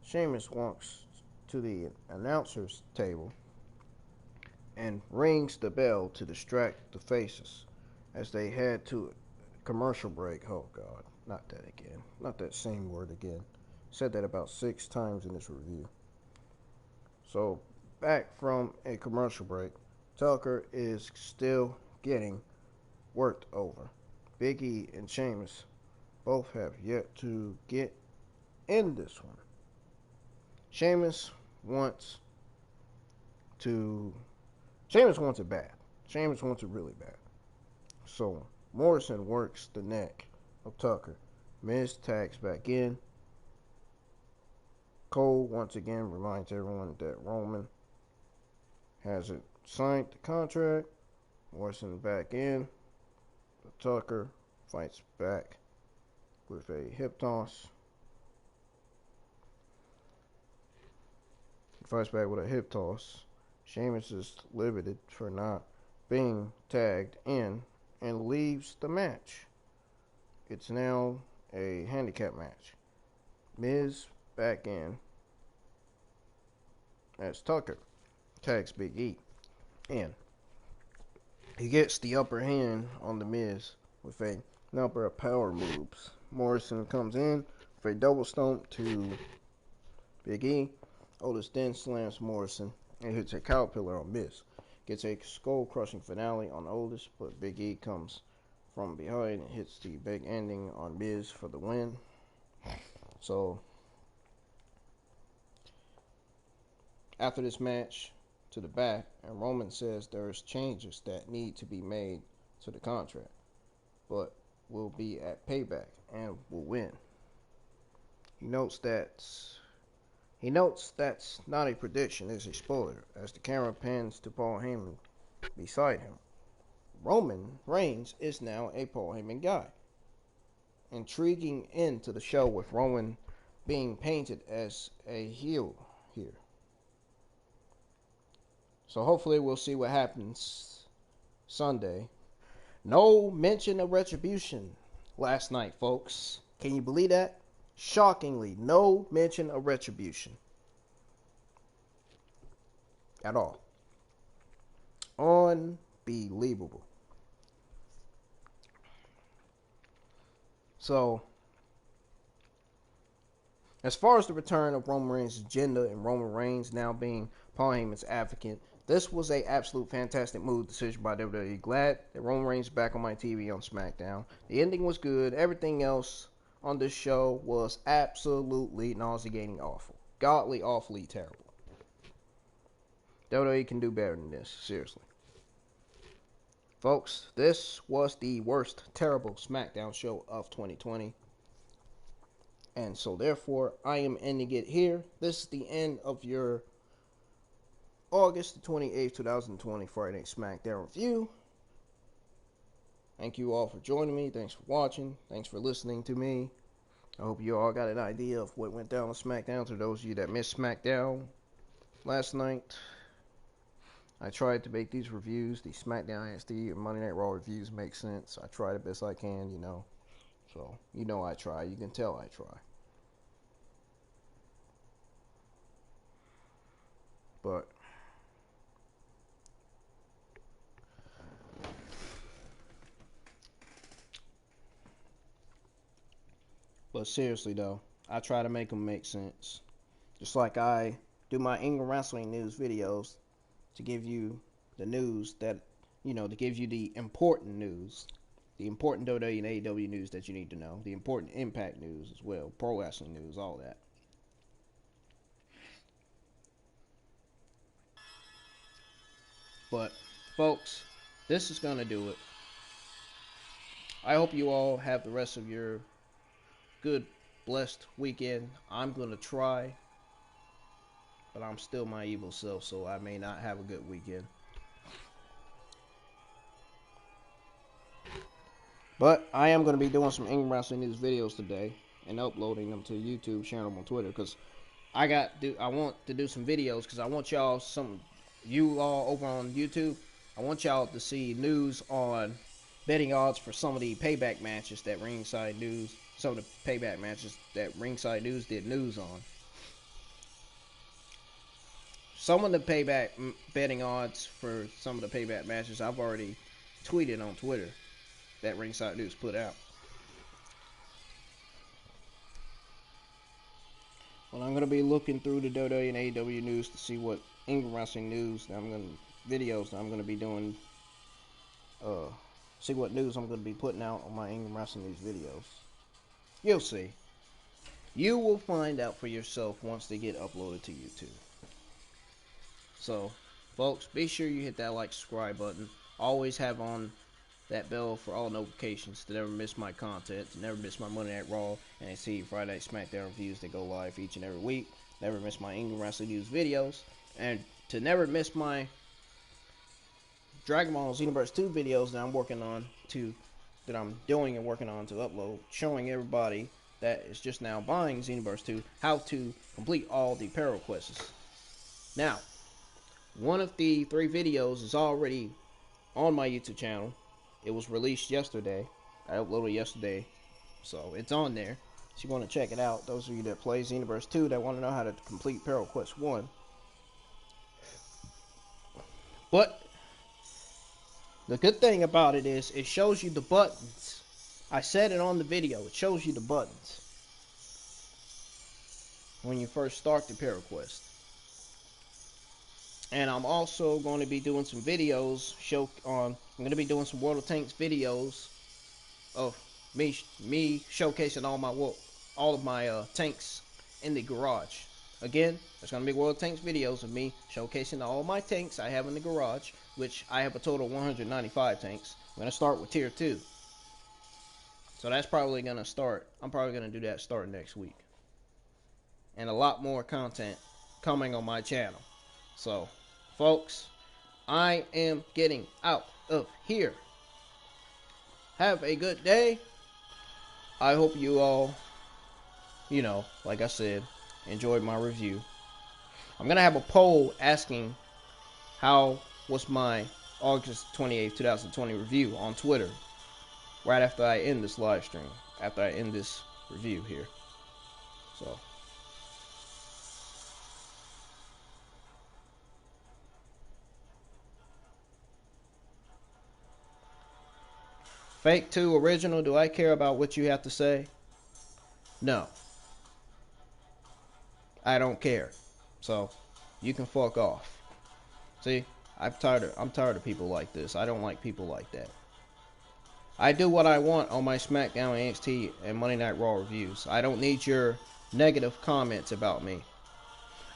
Sheamus walks to the announcer's table and rings the bell to distract the faces as they head to a commercial break. Oh God, not that again. Not that same word again. Said that about 6 times in this review. So, back from a commercial break, Tucker is still getting worked over. Big E and Sheamus both have yet to get in this one. Sheamus wants it bad. Sheamus wants it really bad. So, Morrison works the neck of Tucker. Miz tags back in. Cole once again reminds everyone that Roman hasn't signed the contract. Morrison back in. But Tucker fights back with a hip toss. He fights back with a hip toss. Sheamus is livid for not being tagged in and leaves the match. It's now a handicap match. Miz back in as Tucker tags Big E in. He gets the upper hand on The Miz with a number of power moves. Morrison comes in for a double stomp to Big E. Otis then slams Morrison and hits a cow pillar on Miz. Gets a skull-crushing finale on Otis, but Big E comes from behind and hits the big ending on Miz for the win. So, after this match, to the back, and Roman says there's changes that need to be made to the contract. But will be at Payback and will win. He notes that's not a prediction, it's a spoiler, as the camera pans to Paul Heyman beside him. Roman Reigns is now a Paul Heyman guy. Intriguing end to the show with Roman being painted as a heel here. So hopefully we'll see what happens Sunday. No mention of Retribution last night, folks. Can you believe that? Shockingly, no mention of Retribution at all. Unbelievable. So, as far as the return of Roman Reigns' agenda and Roman Reigns now being Paul Heyman's advocate, this was a absolute fantastic move decision by WWE. Glad that Roman Reigns is back on my TV on SmackDown. The ending was good. Everything else on this show was absolutely nauseating awful. Godly awfully terrible. WWE can do better than this, seriously. Folks, this was the worst terrible SmackDown show of 2020. And so therefore, I am ending it here. This is the end of your August the 28th, 2020 Friday Night SmackDown review. Thank you all for joining me. Thanks for watching. Thanks for listening to me. I hope you all got an idea of what went down on SmackDown. To those of you that missed SmackDown last night, I tried to make these reviews, the SmackDown NXT and Monday Night Raw reviews, make sense. I try the best I can, you know. So, you know I try. You can tell I try. But seriously though, I try to make them make sense. Just like I do my Ingram Wrestling News videos to give you the news that, to give you the important news, the important WWE and AEW news that you need to know, the important Impact news as well, pro wrestling news, all that. But, folks, this is going to do it. I hope you all have the rest of your good, blessed weekend. I'm going to try, but I'm still my evil self, so I may not have a good weekend. But I am going to be doing some Ingram Wrestling News videos today and uploading them to YouTube, sharing them on Twitter, because I want to do some videos because I want you all over on YouTube, I want y'all to see news on betting odds for some of the payback matches that Ringside News did news on. Some of the payback betting odds for some of the payback matches I've already tweeted on Twitter that Ringside News put out. Well, I'm going to be looking through the WWE and AEW news to see what Ingram Wrestling News videos that I'm going to be doing, see what news I'm going to be putting out on my Ingram Wrestling News videos. You'll see. You will find out for yourself once they get uploaded to YouTube. So, folks, be sure you hit that like, subscribe button. Always have on that bell for all notifications to never miss my content, to never miss my Monday Night Raw and NXT Friday Night SmackDown reviews that go live each and every week. Never miss my Ingram Wrestling News videos. And to never miss my Dragon Ball Xenoverse 2 videos that I'm doing and working on to upload, showing everybody that is just now buying Xenoverse 2 how to complete all the peril quests. Now, one of the 3 videos is already on my YouTube channel. It was released yesterday. I uploaded yesterday, so it's on there. So you want to check it out. Those of you that play Xenoverse 2 that want to know how to complete Peril Quest 1. But the good thing about it is it shows you the buttons. I said it on the video. It shows you the buttons when you first start the Peril Quest. And I'm also going to be doing some videos I'm going to be doing some World of Tanks videos of me showcasing all of my tanks in the garage. Again, there's going to be World of Tanks videos of me showcasing all my tanks I have in the garage, which I have a total of 195 tanks. I'm going to start with Tier 2. So that's probably going to start. I'm probably going to do that starting next week. And a lot more content coming on my channel. So, folks, I am getting out of here. Have a good day. I hope you all, like I said, enjoyed my review. I'm going to have a poll asking how was my August 28th, 2020 review on Twitter right after I end this live stream, after I end this review here. So, fake to original, do I care about what you have to say? No. I don't care. So, you can fuck off. See, I'm tired of people like this. I don't like people like that. I do what I want on my SmackDown, NXT, and Monday Night Raw reviews. I don't need your negative comments about me.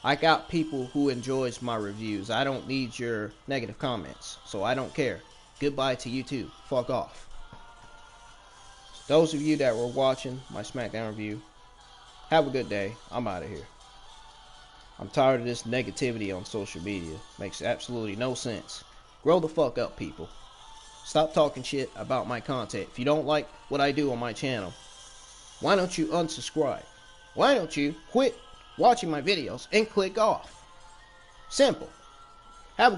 I got people who enjoys my reviews. I don't need your negative comments. So I don't care. Goodbye to you too. Fuck off. Those of you that were watching my SmackDown review, have a good day. I'm out of here. I'm tired of this negativity on social media. Makes absolutely no sense. Grow the fuck up, people. Stop talking shit about my content. If you don't like what I do on my channel, why don't you unsubscribe? Why don't you quit watching my videos and click off? Simple. Have a good